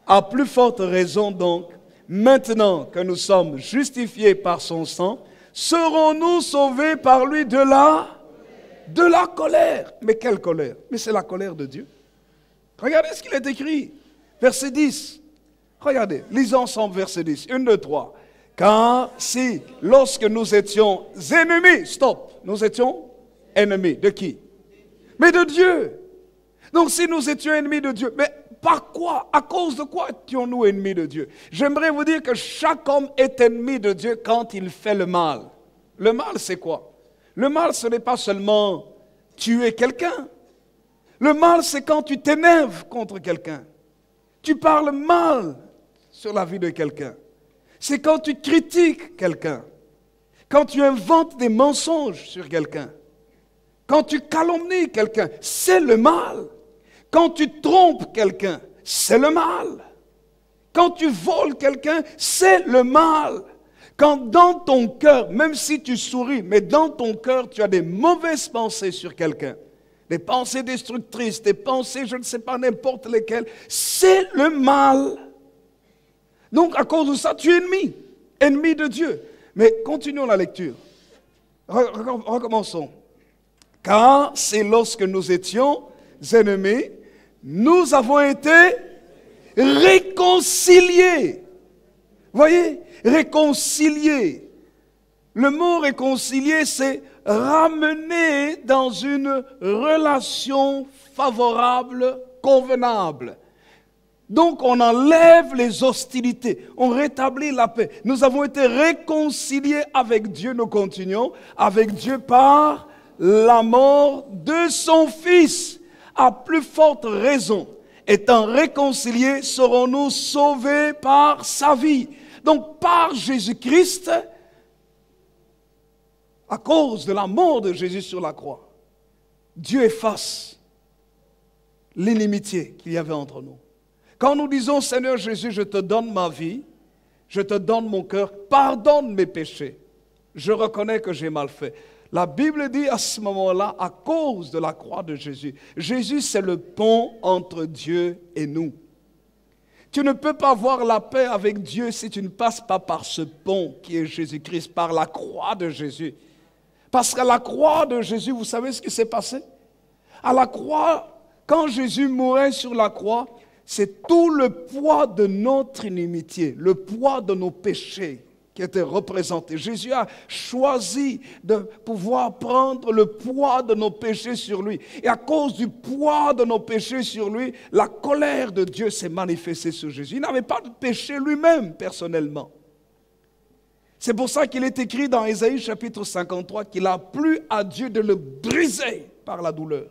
À plus forte raison donc, maintenant que nous sommes justifiés par son sang, serons-nous sauvés par lui de la colère. Mais quelle colère? Mais c'est la colère de Dieu. Regardez ce qu'il est écrit. Verset 10. Regardez, lisons ensemble verset 10. 1, 2, 3. Car si, lorsque nous étions ennemis, stop, nous étions ennemis de qui? Mais de Dieu. Donc si nous étions ennemis de Dieu, mais par quoi? À cause de quoi étions-nous ennemis de Dieu? J'aimerais vous dire que chaque homme est ennemi de Dieu quand il fait le mal. Le mal, c'est quoi? Le mal, ce n'est pas seulement tuer quelqu'un. Le mal, c'est quand tu t'énerves contre quelqu'un. Tu parles mal sur la vie de quelqu'un. C'est quand tu critiques quelqu'un. Quand tu inventes des mensonges sur quelqu'un. Quand tu calomnies quelqu'un, c'est le mal. Quand tu trompes quelqu'un, c'est le mal. Quand tu voles quelqu'un, c'est le mal. Quand dans ton cœur, même si tu souris, mais dans ton cœur, tu as des mauvaises pensées sur quelqu'un, des pensées destructrices, des pensées, je ne sais pas, n'importe lesquelles, c'est le mal. Donc, à cause de ça, tu es ennemi, ennemi de Dieu. Mais continuons la lecture. Recommençons. Car c'est lorsque nous étions ennemis, nous avons été réconciliés. Voyez, réconciliés. Le mot réconcilier, c'est ramener dans une relation favorable, convenable. Donc on enlève les hostilités, on rétablit la paix. Nous avons été réconciliés avec Dieu, nous continuons, avec Dieu par la mort de son Fils. À plus forte raison, étant réconciliés, serons-nous sauvés par sa vie. Donc par Jésus-Christ, à cause de la mort de Jésus sur la croix, Dieu efface l'inimitié qu'il y avait entre nous. Quand nous disons, Seigneur Jésus, je te donne ma vie, je te donne mon cœur, pardonne mes péchés, je reconnais que j'ai mal fait. La Bible dit à ce moment-là, à cause de la croix de Jésus, Jésus c'est le pont entre Dieu et nous. Tu ne peux pas avoir la paix avec Dieu si tu ne passes pas par ce pont qui est Jésus-Christ, par la croix de Jésus. Parce qu'à la croix de Jésus, vous savez ce qui s'est passé? À la croix, quand Jésus mourait sur la croix, c'est tout le poids de notre inimitié, le poids de nos péchés qui était représenté. Jésus a choisi de pouvoir prendre le poids de nos péchés sur lui. Et à cause du poids de nos péchés sur lui, la colère de Dieu s'est manifestée sur Jésus. Il n'avait pas de péché lui-même, personnellement. C'est pour ça qu'il est écrit dans Ésaïe chapitre 53 qu'il a plu à Dieu de le briser par la douleur.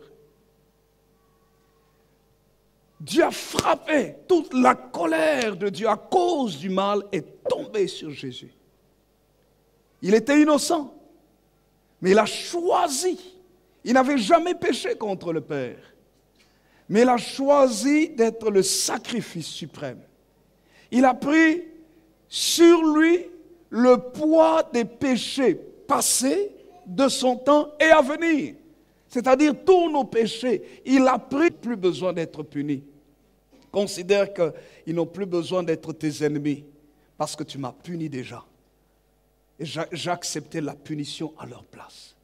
Dieu a frappé, toute la colère de Dieu à cause du mal est tombée sur Jésus. Il était innocent, mais il a choisi. Il n'avait jamais péché contre le Père, mais il a choisi d'être le sacrifice suprême. Il a pris sur lui le poids des péchés passés, de son temps et à venir. C'est-à-dire tous nos péchés. Il a pris, plus besoin d'être puni. Considère qu'ils n'ont plus besoin d'être tes ennemis parce que tu m'as puni déjà. Et j'ai accepté la punition à leur place.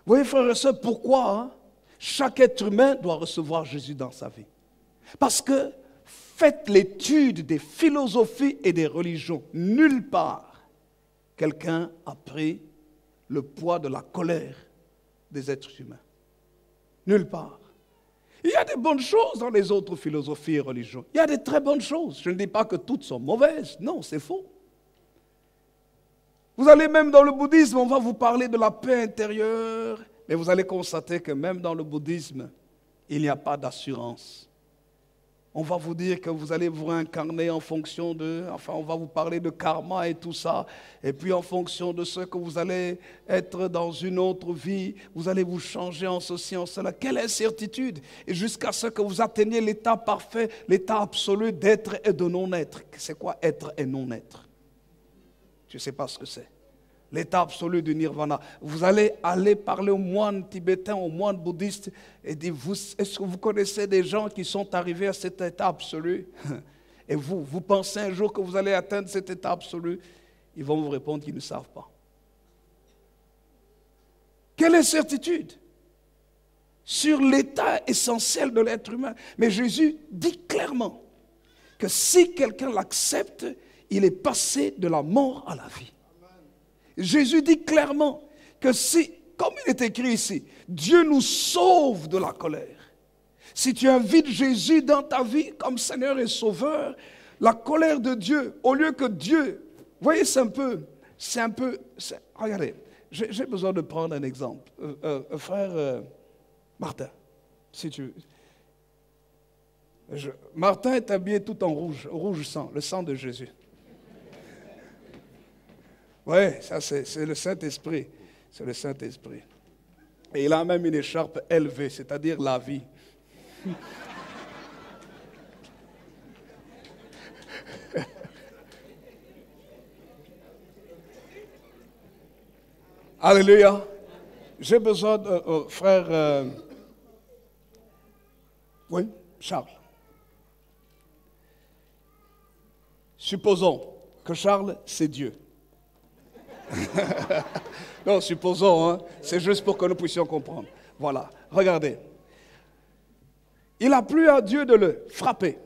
Vous voyez, frères et sœurs, pourquoi chaque être humain doit recevoir Jésus dans sa vie? Parce que faites l'étude des philosophies et des religions. Nulle part, quelqu'un a pris le poids de la colère des êtres humains. Nulle part. Il y a des bonnes choses dans les autres philosophies et religions. Il y a des très bonnes choses. Je ne dis pas que toutes sont mauvaises. Non, c'est faux. Vous allez même dans le bouddhisme, on va vous parler de la paix intérieure, mais vous allez constater que même dans le bouddhisme, il n'y a pas d'assurance. On va vous dire que vous allez vous réincarner en fonction de... Enfin, on va vous parler de karma et tout ça. Et puis, en fonction de ce que vous allez être dans une autre vie, vous allez vous changer en ceci, en cela. Quelle incertitude! Et jusqu'à ce que vous atteigniez l'état parfait, l'état absolu d'être et de non-être. C'est quoi être et non-être? Je ne sais pas ce que c'est. L'état absolu du nirvana. Vous allez aller parler aux moines tibétains, aux moines bouddhistes et dire, est-ce que vous connaissez des gens qui sont arrivés à cet état absolu? Et vous pensez un jour que vous allez atteindre cet état absolu? Ils vont vous répondre qu'ils ne savent pas. Quelle incertitude sur l'état essentiel de l'être humain. Mais Jésus dit clairement que si quelqu'un l'accepte, il est passé de la mort à la vie. Jésus dit clairement que si, comme il est écrit ici, Dieu nous sauve de la colère. Si tu invites Jésus dans ta vie comme Seigneur et Sauveur, la colère de Dieu, au lieu que Dieu, vous voyez, regardez, j'ai besoin de prendre un exemple. Frère Martin, si tu veux. Martin est habillé tout en rouge, rouge sang, le sang de Jésus. Oui, ça c'est le Saint-Esprit. C'est le Saint-Esprit. Et il a même une écharpe élevée, c'est-à-dire la vie. Alléluia. J'ai besoin de frère... oui, Charles. Supposons que Charles, c'est Dieu. Non, supposons, c'est juste pour que nous puissions comprendre. Voilà, regardez. Il a plu à Dieu de le frapper.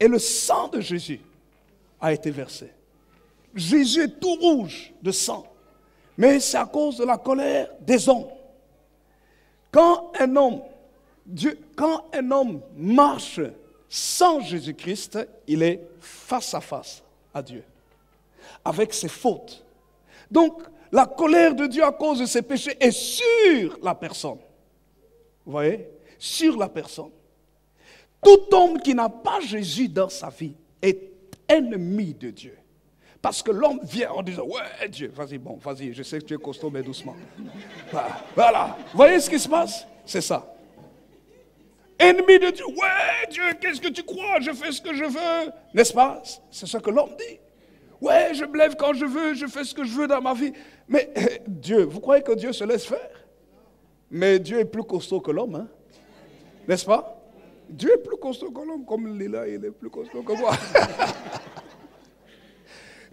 Et le sang de Jésus a été versé. Jésus est tout rouge de sang. Mais c'est à cause de la colère des hommes. Quand un homme marche sans Jésus-Christ, il est face à face à Dieu. Avec ses fautes. Donc, la colère de Dieu à cause de ses péchés est sur la personne. Vous voyez? Sur la personne. Tout homme qui n'a pas Jésus dans sa vie est ennemi de Dieu. Parce que l'homme vient en disant, ouais Dieu, vas-y, je sais que tu es costaud, mais doucement. Voilà. Vous voyez ce qui se passe? C'est ça. Ennemi de Dieu, ouais Dieu, qu'est-ce que tu crois? Je fais ce que je veux. N'est-ce pas? C'est ce que l'homme dit. Ouais, je me lève quand je veux, je fais ce que je veux dans ma vie. Mais Dieu, vous croyez que Dieu se laisse faire? Mais Dieu est plus costaud que l'homme, hein? N'est-ce pas? Dieu est plus costaud que l'homme, comme il est là, il est plus costaud que moi.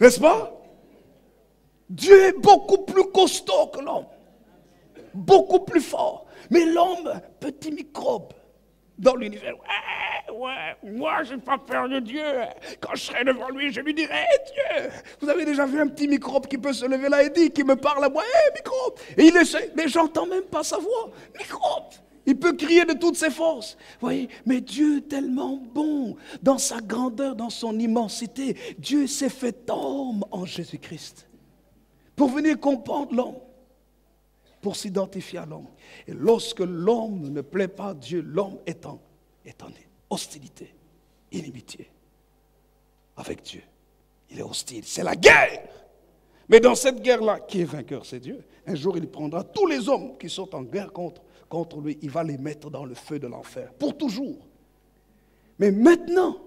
N'est-ce pas? Dieu est beaucoup plus costaud que l'homme. Beaucoup plus fort. Mais l'homme, petit microbe dans l'univers. Ouais, moi je n'ai pas peur de Dieu. Quand je serai devant lui, je lui dirai, Dieu, vous avez déjà vu un petit microbe qui peut se lever là et dire, qui me parle à moi, microbe. Et il essaie, mais j'entends même pas sa voix. Microbe. Il peut crier de toutes ses forces. Vous voyez, mais Dieu est tellement bon dans sa grandeur, dans son immensité. Dieu s'est fait homme en Jésus-Christ pour venir comprendre l'homme, pour s'identifier à l'homme. Et lorsque l'homme ne plaît pas à Dieu, l'homme est en hostilité, inimitié avec Dieu. Il est hostile, c'est la guerre. Mais dans cette guerre-là, qui est vainqueur? C'est Dieu. Un jour, il prendra tous les hommes qui sont en guerre contre lui, il va les mettre dans le feu de l'enfer, pour toujours. Mais maintenant,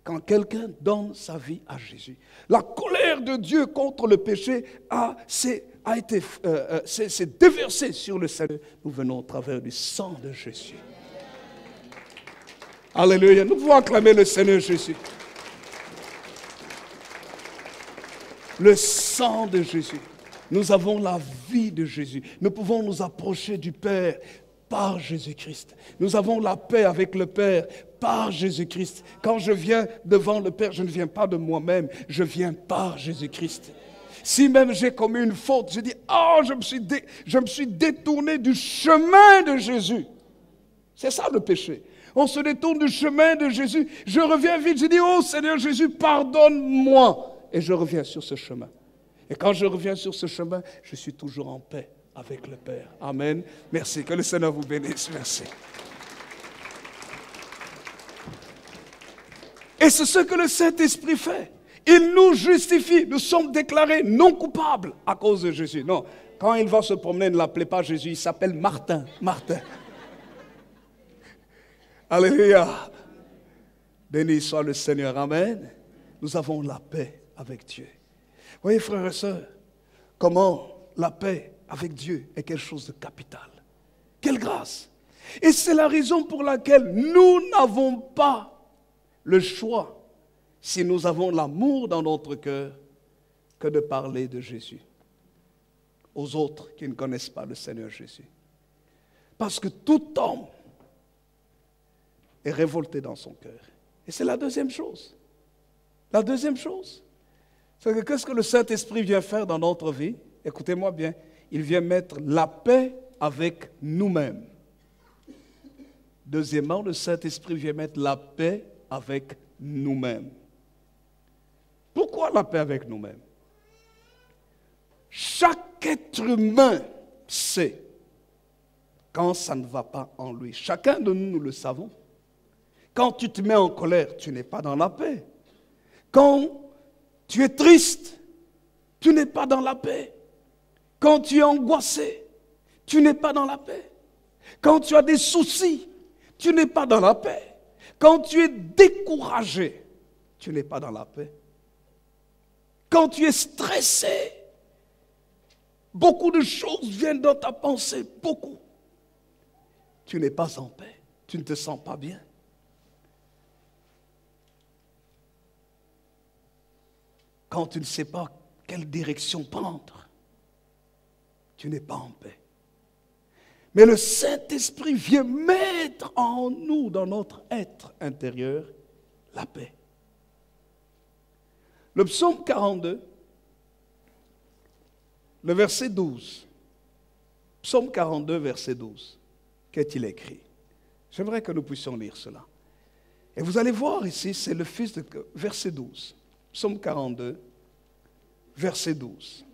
quand quelqu'un donne sa vie à Jésus. La colère de Dieu contre le péché s'est déversée sur le salut. Nous venons au travers du sang de Jésus. Alléluia. Nous pouvons acclamer le Seigneur Jésus. Le sang de Jésus. Nous avons la vie de Jésus. Nous pouvons nous approcher du Père par Jésus-Christ. Nous avons la paix avec le Père par Jésus-Christ. Quand je viens devant le Père, je ne viens pas de moi-même, je viens par Jésus-Christ. Si même j'ai commis une faute, je dis, je me suis détourné du chemin de Jésus. C'est ça le péché. On se détourne du chemin de Jésus. Je reviens vite, je dis, oh Seigneur Jésus, pardonne-moi. Et je reviens sur ce chemin. Et quand je reviens sur ce chemin, je suis toujours en paix avec le Père. Amen. Merci. Que le Seigneur vous bénisse. Merci. Et c'est ce que le Saint-Esprit fait. Il nous justifie. Nous sommes déclarés non coupables à cause de Jésus. Non. Quand il va se promener, ne l'appelez pas Jésus. Il s'appelle Martin. Martin. Alléluia. Béni soit le Seigneur. Amen. Nous avons la paix avec Dieu. Voyez, frères et sœurs, comment la paix avec Dieu est quelque chose de capital. Quelle grâce! Et c'est la raison pour laquelle nous n'avons pas le choix, si nous avons l'amour dans notre cœur, que de parler de Jésus aux autres qui ne connaissent pas le Seigneur Jésus. Parce que tout homme est révolté dans son cœur. Et c'est la deuxième chose. La deuxième chose, c'est que qu'est-ce que le Saint-Esprit vient faire dans notre vie? Écoutez-moi bien, il vient mettre la paix avec nous-mêmes. Deuxièmement, le Saint-Esprit vient mettre la paix avec nous-mêmes. Pourquoi la paix avec nous-mêmes? Chaque être humain sait quand ça ne va pas en lui. Chacun de nous, nous le savons. Quand tu te mets en colère, tu n'es pas dans la paix. Quand tu es triste, tu n'es pas dans la paix. Quand tu es angoissé, tu n'es pas dans la paix. Quand tu as des soucis, tu n'es pas dans la paix. Quand tu es découragé, tu n'es pas dans la paix. Quand tu es stressé, beaucoup de choses viennent dans ta pensée, beaucoup. Tu n'es pas en paix, tu ne te sens pas bien. Quand tu ne sais pas quelle direction prendre, tu n'es pas en paix. Mais le Saint-Esprit vient mettre en nous, dans notre être intérieur, la paix. Le psaume 42, le verset 12. Psaume 42, verset 12. Qu'est-il écrit? J'aimerais que nous puissions lire cela. Et vous allez voir ici, c'est le fils de... Verset 12. Psaume 42, verset 12.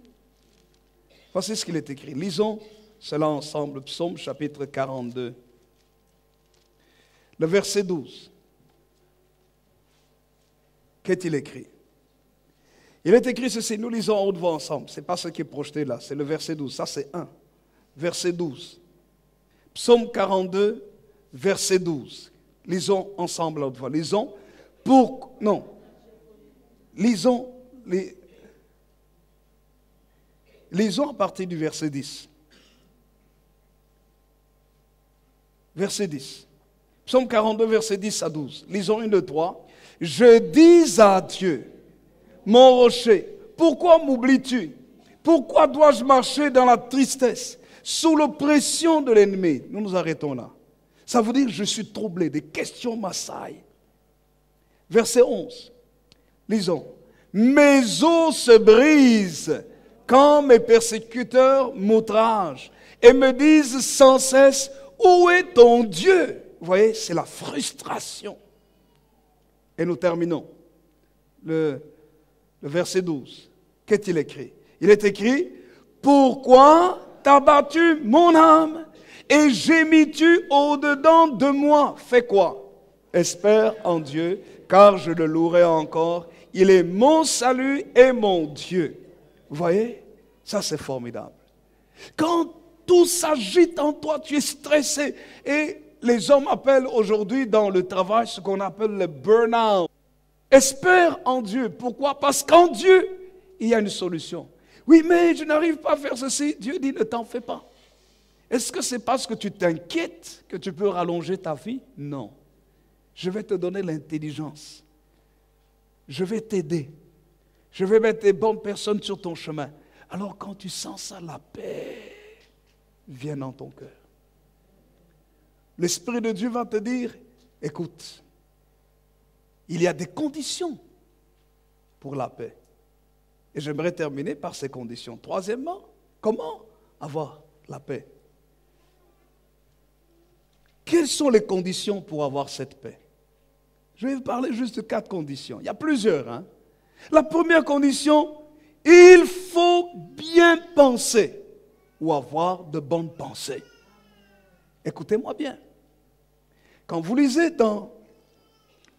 Voici ce qu'il est écrit. Lisons cela ensemble. Psaume chapitre 42, le verset 12. Qu'est-il écrit? Il est écrit ceci, nous lisons en haute voix ensemble. Ce n'est pas ce qui est projeté là, c'est le verset 12. Ça c'est 1. Verset 12. Psaume 42, verset 12. Lisons ensemble à haute voix. Lisons Lisons à partir du verset 10. Verset 10. Psaume 42, verset 10 à 12. Lisons 1, 2, 3. Je dis à Dieu, mon rocher, pourquoi m'oublies-tu? Pourquoi dois-je marcher dans la tristesse, sous l'oppression de l'ennemi? Nous nous arrêtons là. Ça veut dire, je suis troublé, des questions m'assaillent. Verset 11. Lisons. Mes os se brisent quand mes persécuteurs m'outragent et me disent sans cesse, où est ton Dieu? Vous voyez, c'est la frustration. Et nous terminons. Le verset 12. Qu'est-il écrit? Il est écrit, pourquoi t'as battu mon âme et gémis-tu au-dedans de moi? Fais quoi? Espère en Dieu, car je le louerai encore. Il est mon salut et mon Dieu. Vous voyez? Ça, c'est formidable. Quand tout s'agite en toi, tu es stressé. Et les hommes appellent aujourd'hui dans le travail ce qu'on appelle le burn-out. Espère en Dieu. Pourquoi? Parce qu'en Dieu, il y a une solution. Oui, mais je n'arrive pas à faire ceci. Dieu dit, ne t'en fais pas. Est-ce que c'est parce que tu t'inquiètes que tu peux rallonger ta vie? Non. Je vais te donner l'intelligence. Je vais t'aider. Je vais mettre des bonnes personnes sur ton chemin. Alors quand tu sens ça, la paix vient dans ton cœur. L'Esprit de Dieu va te dire, écoute, il y a des conditions pour la paix. Et j'aimerais terminer par ces conditions. Troisièmement, comment avoir la paix? Quelles sont les conditions pour avoir cette paix? Je vais vous parler juste de 4 conditions. Il y a plusieurs. Hein? La première condition, il faut bien penser ou avoir de bonnes pensées. Écoutez-moi bien. Quand vous lisez dans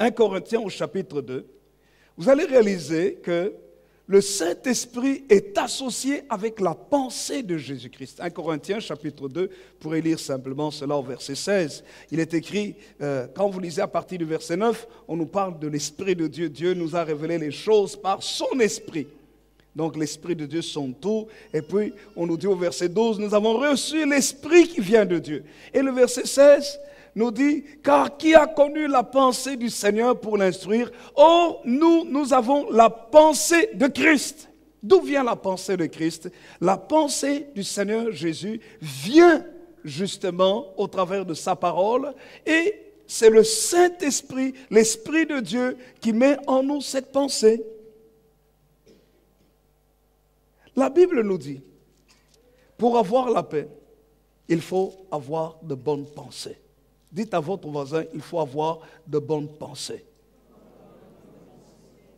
1 Corinthiens au chapitre 2, vous allez réaliser que le Saint-Esprit est associé avec la pensée de Jésus-Christ. 1 Corinthiens chapitre 2, vous pourrez lire simplement cela au verset 16. Il est écrit, quand vous lisez à partir du verset 9, on nous parle de l'Esprit de Dieu. Dieu nous a révélé les choses par son Esprit. Donc l'Esprit de Dieu son tout. Et puis on nous dit au verset 12, nous avons reçu l'Esprit qui vient de Dieu. Et le verset 16 nous dit, car qui a connu la pensée du Seigneur pour l'instruire? Or, nous avons la pensée de Christ. D'où vient la pensée de Christ? La pensée du Seigneur Jésus vient justement au travers de sa parole et c'est le Saint-Esprit, l'Esprit de Dieu qui met en nous cette pensée. La Bible nous dit, pour avoir la paix, il faut avoir de bonnes pensées. Dites à votre voisin, il faut avoir de bonnes pensées.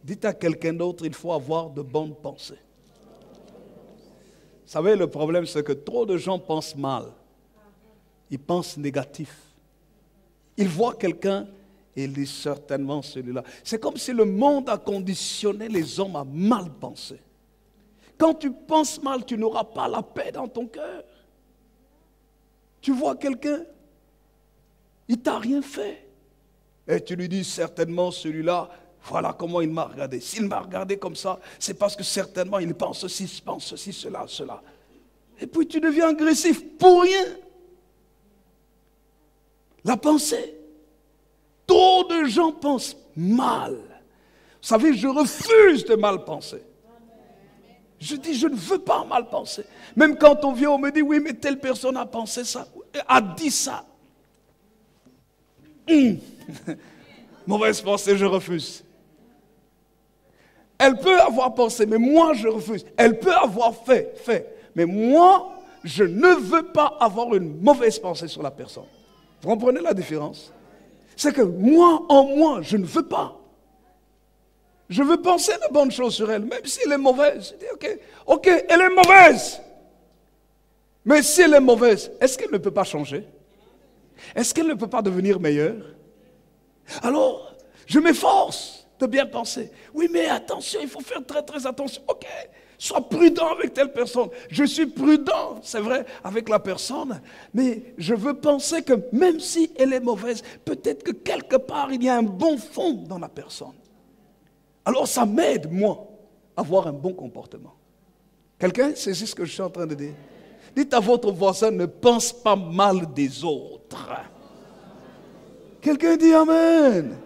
Dites à quelqu'un d'autre, il faut avoir de bonnes pensées. Vous savez, le problème, c'est que trop de gens pensent mal. Ils pensent négatif. Ils voient quelqu'un et ils disent certainement celui-là. C'est comme si le monde a conditionné les hommes à mal penser. Quand tu penses mal, tu n'auras pas la paix dans ton cœur. Tu vois quelqu'un, il ne t'a rien fait. Et tu lui dis certainement celui-là, voilà comment il m'a regardé. S'il m'a regardé comme ça, c'est parce que certainement il pense ceci, cela, cela. Et puis tu deviens agressif pour rien. La pensée. Trop de gens pensent mal. Vous savez, je refuse de mal penser. Je dis, je ne veux pas mal penser. Même quand on vient, on me dit, oui, mais telle personne a pensé ça, a dit ça. Mauvaise pensée, je refuse. Elle peut avoir pensé, mais moi, je refuse. Elle peut avoir fait. Mais moi, je ne veux pas avoir une mauvaise pensée sur la personne. Vous comprenez la différence? C'est que moi, en moi, je ne veux pas. Je veux penser de bonnes choses sur elle, même si elle est mauvaise. Je dis, ok, elle est mauvaise. Mais si elle est mauvaise, est-ce qu'elle ne peut pas changer? Est-ce qu'elle ne peut pas devenir meilleure? Alors, je m'efforce de bien penser. Oui, mais attention, il faut faire très très attention. Ok, sois prudent avec telle personne. Je suis prudent, c'est vrai, avec la personne, mais je veux penser que même si elle est mauvaise, peut-être que quelque part, il y a un bon fond dans la personne. Alors, ça m'aide, moi, à avoir un bon comportement. Quelqu'un saisit ce que je suis en train de dire? Dites à votre voisin, ne pense pas mal des autres. Quelqu'un dit Amen.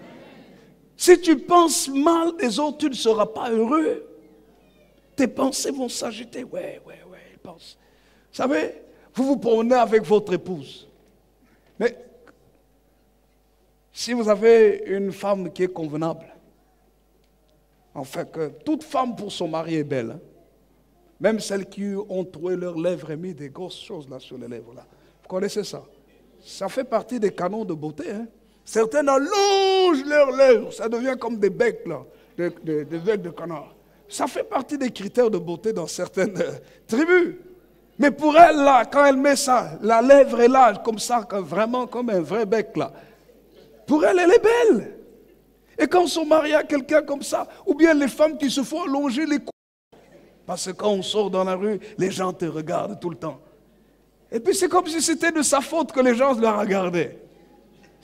Si tu penses mal des autres, tu ne seras pas heureux. Tes pensées vont s'agiter. Ouais, ils pensent. Vous savez, vous vous promenez avec votre épouse. Mais si vous avez une femme qui est convenable, enfin que toute femme pour son mari est belle, hein? Même celles qui ont trouvé leurs lèvres et mis des grosses choses là sur les lèvres là. Vous connaissez ça? Ça fait partie des canons de beauté. Hein? Certaines allongent leurs lèvres, ça devient comme des becs là, des becs de canard. Ça fait partie des critères de beauté dans certaines tribus. Mais pour elle là, quand elle met ça, la lèvre est là comme ça, vraiment comme un vrai bec là. Pour elle, elle est belle. Et quand son mari a quelqu'un comme ça, ou bien les femmes qui se font allonger les coups, parce que quand on sort dans la rue, les gens te regardent tout le temps. Et puis c'est comme si c'était de sa faute que les gens la regardaient.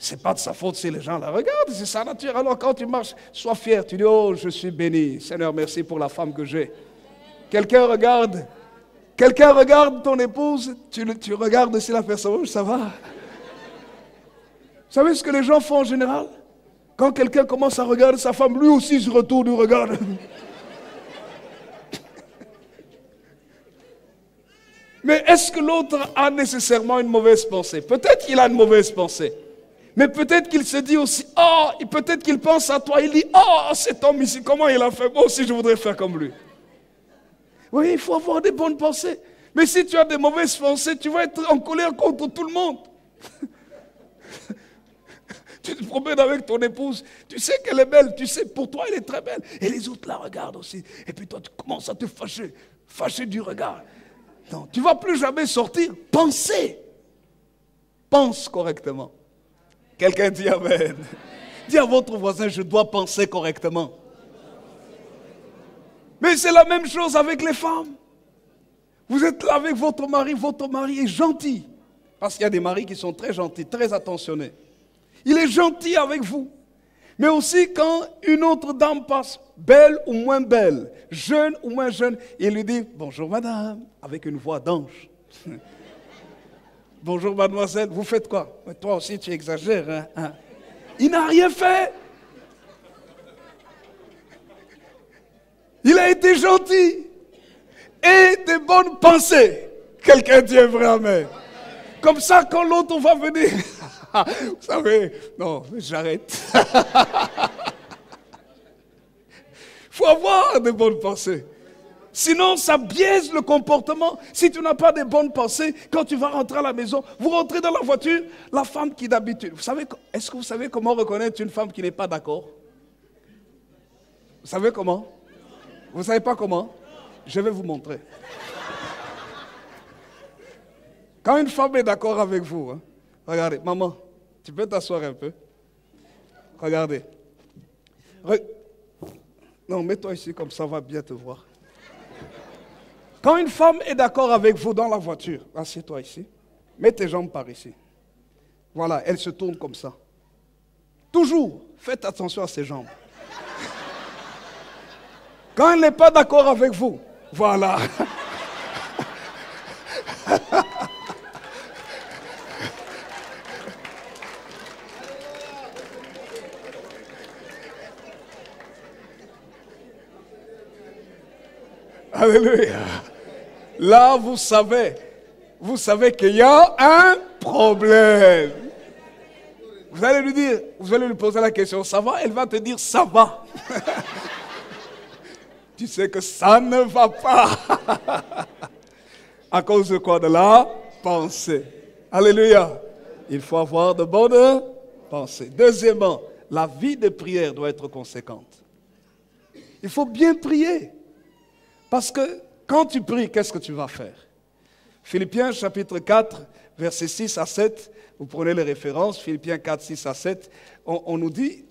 Ce n'est pas de sa faute si les gens la regardent, c'est sa nature. Alors quand tu marches, sois fier, tu dis, oh, je suis béni. Seigneur, merci pour la femme que j'ai. Quelqu'un regarde ton épouse, tu regardes si la personne, oh, ça va. Vous savez ce que les gens font en général? Quand quelqu'un commence à regarder sa femme, lui aussi se retourne et regarde. Mais est-ce que l'autre a nécessairement une mauvaise pensée? Peut-être qu'il a une mauvaise pensée. Mais peut-être qu'il se dit aussi, oh, peut-être qu'il pense à toi, il dit, oh, cet homme ici, comment il a fait? Moi aussi, je voudrais faire comme lui. Oui, il faut avoir des bonnes pensées. Mais si tu as des mauvaises pensées, tu vas être en colère contre tout le monde. Tu te promènes avec ton épouse, tu sais qu'elle est belle, tu sais, pour toi, elle est très belle. Et les autres la regardent aussi. Et puis toi, tu commences à te fâcher du regard. Non, tu ne vas plus jamais sortir. Pensez. Pense correctement. Quelqu'un dit amen. Dis à votre voisin, je dois penser correctement. Mais c'est la même chose avec les femmes. Vous êtes là avec votre mari est gentil. Parce qu'il y a des maris qui sont très gentils, très attentionnés. Il est gentil avec vous. Mais aussi quand une autre dame passe, belle ou moins belle, jeune ou moins jeune, il lui dit « Bonjour madame » avec une voix d'ange. « Bonjour mademoiselle, vous faites quoi ?» « Toi aussi tu exagères. Hein? Il n'a rien fait. Il a été gentil. Et des bonnes pensées. Quelqu'un dit un vrai amen. Comme ça, quand l'autre va venir, vous savez, non, j'arrête. Il faut avoir de bonnes pensées. Sinon, ça biaise le comportement. Si tu n'as pas de bonnes pensées, quand tu vas rentrer à la maison, vous rentrez dans la voiture, la femme qui d'habitude. Est-ce que vous savez comment reconnaître une femme qui n'est pas d'accord? Vous savez comment? Vous ne savez pas comment? Je vais vous montrer. Quand une femme est d'accord avec vous, hein, regardez, maman, tu peux t'asseoir un peu? Regardez. Non, mets-toi ici, comme ça, on va bien te voir. Quand une femme est d'accord avec vous dans la voiture, assieds-toi ici, mets tes jambes par ici. Voilà, elle se tourne comme ça. Toujours, faites attention à ses jambes. Quand elle n'est pas d'accord avec vous, voilà. Alléluia. Là, vous savez qu'il y a un problème. Vous allez lui dire, vous allez lui poser la question, ça va? Elle va te dire, ça va. Tu sais que ça ne va pas. À cause de quoi? De la pensée. Alléluia. Il faut avoir de bonnes pensées. Deuxièmement, la vie de prière doit être conséquente. Il faut bien prier. Parce que quand tu pries, qu'est-ce que tu vas faire? Philippiens chapitre 4, versets 6 à 7, vous prenez les références, Philippiens 4, 6 à 7, on nous dit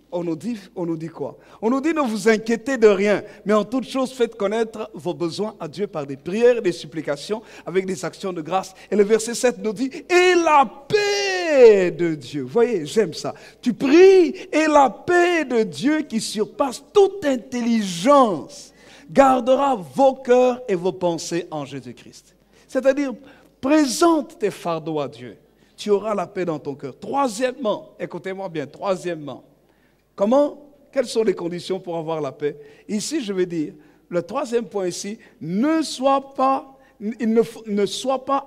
quoi? On nous dit ne vous inquiétez de rien, mais en toute chose faites connaître vos besoins à Dieu par des prières et des supplications avec des actions de grâce. Et le verset 7 nous dit et la paix de Dieu. Vous voyez, j'aime ça. Tu pries et la paix de Dieu qui surpasse toute intelligence gardera vos cœurs et vos pensées en Jésus-Christ. C'est-à-dire, présente tes fardeaux à Dieu. Tu auras la paix dans ton cœur. Troisièmement, écoutez-moi bien, troisièmement, comment? Quelles sont les conditions pour avoir la paix? Ici, je vais dire, le troisième point ici, ne sois pas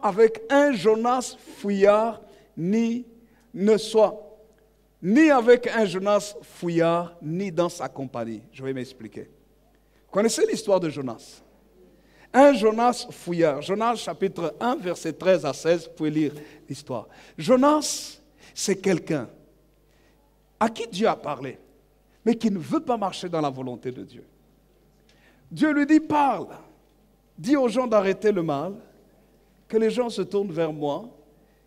avec un Jonas fouillard, ni avec un Jonas fouillard, ni dans sa compagnie. Je vais m'expliquer. Vous connaissez l'histoire de Jonas? Un Jonas fouillard. Jonas chapitre 1, verset 13 à 16, vous pouvez lire l'histoire. Jonas, c'est quelqu'un à qui Dieu a parlé, mais qui ne veut pas marcher dans la volonté de Dieu. Dieu lui dit, parle. Dis aux gens d'arrêter le mal, que les gens se tournent vers moi.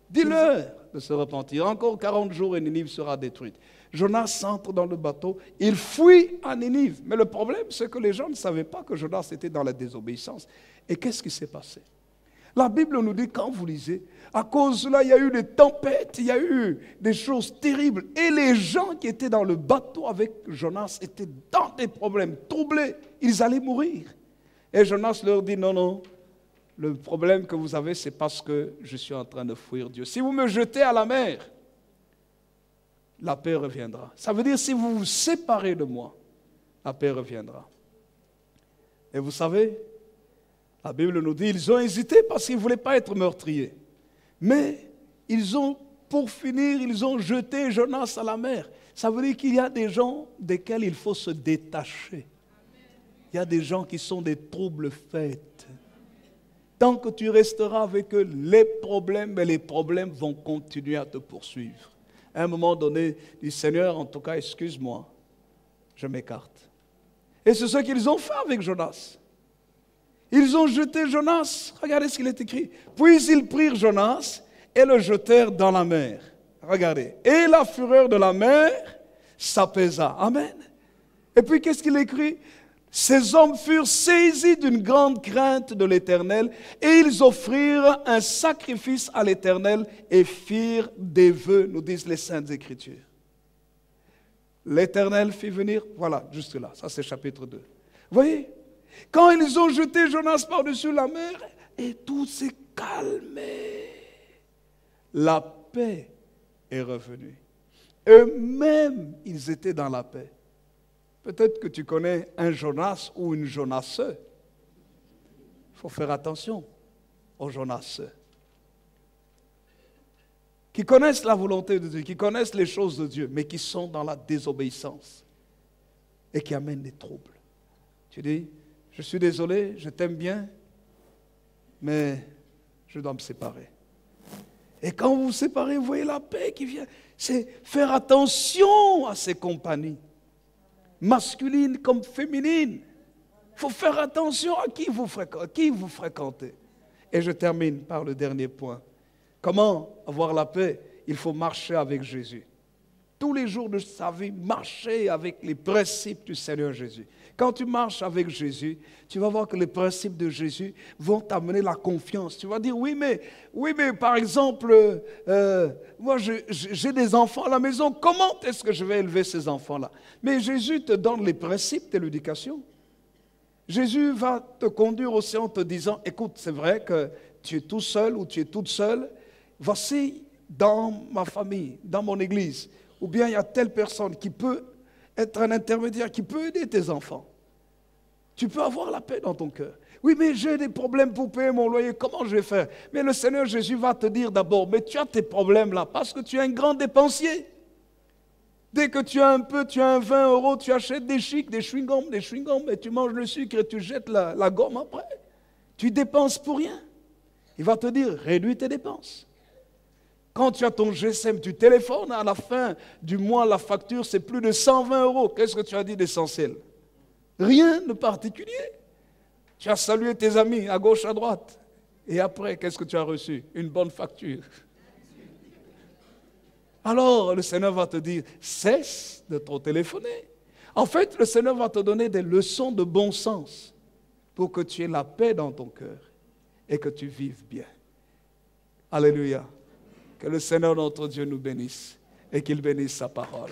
Dis-leur de se repentir. Encore 40 jours et Ninive sera détruite. Jonas entre dans le bateau, il fuit à Ninive. Mais le problème, c'est que les gens ne savaient pas que Jonas était dans la désobéissance. Et qu'est-ce qui s'est passé? La Bible nous dit, quand vous lisez, à cause de cela, il y a eu des tempêtes, il y a eu des choses terribles. Et les gens qui étaient dans le bateau avec Jonas étaient dans des problèmes, troublés. Ils allaient mourir. Et Jonas leur dit, non, non, le problème que vous avez, c'est parce que je suis en train de fuir Dieu. Si vous me jetez à la mer, la paix reviendra. Ça veut dire, si vous vous séparez de moi, la paix reviendra. Et vous savez, la Bible nous dit, ils ont hésité parce qu'ils ne voulaient pas être meurtriers. Mais ils ont, pour finir, ils ont jeté Jonas à la mer. Ça veut dire qu'il y a des gens desquels il faut se détacher. Il y a des gens qui sont des troubles faits. Tant que tu resteras avec eux, les problèmes vont continuer à te poursuivre. À un moment donné, du Seigneur, en tout cas, excuse-moi, je m'écarte. Et c'est ce qu'ils ont fait avec Jonas. Ils ont jeté Jonas. Regardez ce qu'il est écrit. Puis ils prirent Jonas et le jetèrent dans la mer. Regardez. Et la fureur de la mer s'apaisa. Amen. Et puis qu'est-ce qu'il écrit? Ces hommes furent saisis d'une grande crainte de l'Éternel et ils offrirent un sacrifice à l'Éternel et firent des vœux, nous disent les Saintes Écritures. L'Éternel fit venir, voilà, juste là, ça c'est chapitre 2. Vous voyez, quand ils ont jeté Jonas par-dessus la mer, et tout s'est calmé, la paix est revenue. Eux-mêmes, ils étaient dans la paix. Peut-être que tu connais un Jonas ou une Jonasse. Il faut faire attention aux Jonasse. Qui connaissent la volonté de Dieu, qui connaissent les choses de Dieu, mais qui sont dans la désobéissance et qui amènent des troubles. Tu dis, je suis désolé, je t'aime bien, mais je dois me séparer. Et quand vous vous séparez, vous voyez la paix qui vient. C'est faire attention à ces compagnies, masculines comme féminines. Il faut faire attention à qui vous fréquentez. Et je termine par le dernier point. Comment avoir la paix? Il faut marcher avec Jésus. Tous les jours de sa vie, marcher avec les principes du Seigneur Jésus. Quand tu marches avec Jésus, tu vas voir que les principes de Jésus vont t'amener la confiance. Tu vas dire, oui, mais par exemple, moi j'ai des enfants à la maison, comment est-ce que je vais élever ces enfants-là? Mais Jésus te donne les principes de l'éducation. Jésus va te conduire aussi en te disant, écoute, c'est vrai que tu es tout seul ou tu es toute seule, voici dans ma famille, dans mon église, ou bien il y a telle personne qui peut être un intermédiaire, qui peut aider tes enfants. Tu peux avoir la paix dans ton cœur. Oui, mais j'ai des problèmes pour payer mon loyer, comment je vais faire? Mais le Seigneur Jésus va te dire d'abord, mais tu as tes problèmes là, parce que tu es un grand dépensier. Dès que tu as un peu, tu as un 20 €, tu achètes des chics, des chewing-gums, et tu manges le sucre et tu jettes la gomme après. Tu dépenses pour rien. Il va te dire, réduis tes dépenses. Quand tu as ton GSM, tu téléphones, à la fin du mois, la facture, c'est plus de 120 €. Qu'est-ce que tu as dit d'essentiel? Rien de particulier. Tu as salué tes amis à gauche, à droite. Et après, qu'est-ce que tu as reçu? Une bonne facture. Alors, le Seigneur va te dire, cesse de trop téléphoner. En fait, le Seigneur va te donner des leçons de bon sens pour que tu aies la paix dans ton cœur et que tu vives bien. Alléluia. Que le Seigneur notre Dieu nous bénisse et qu'il bénisse sa parole.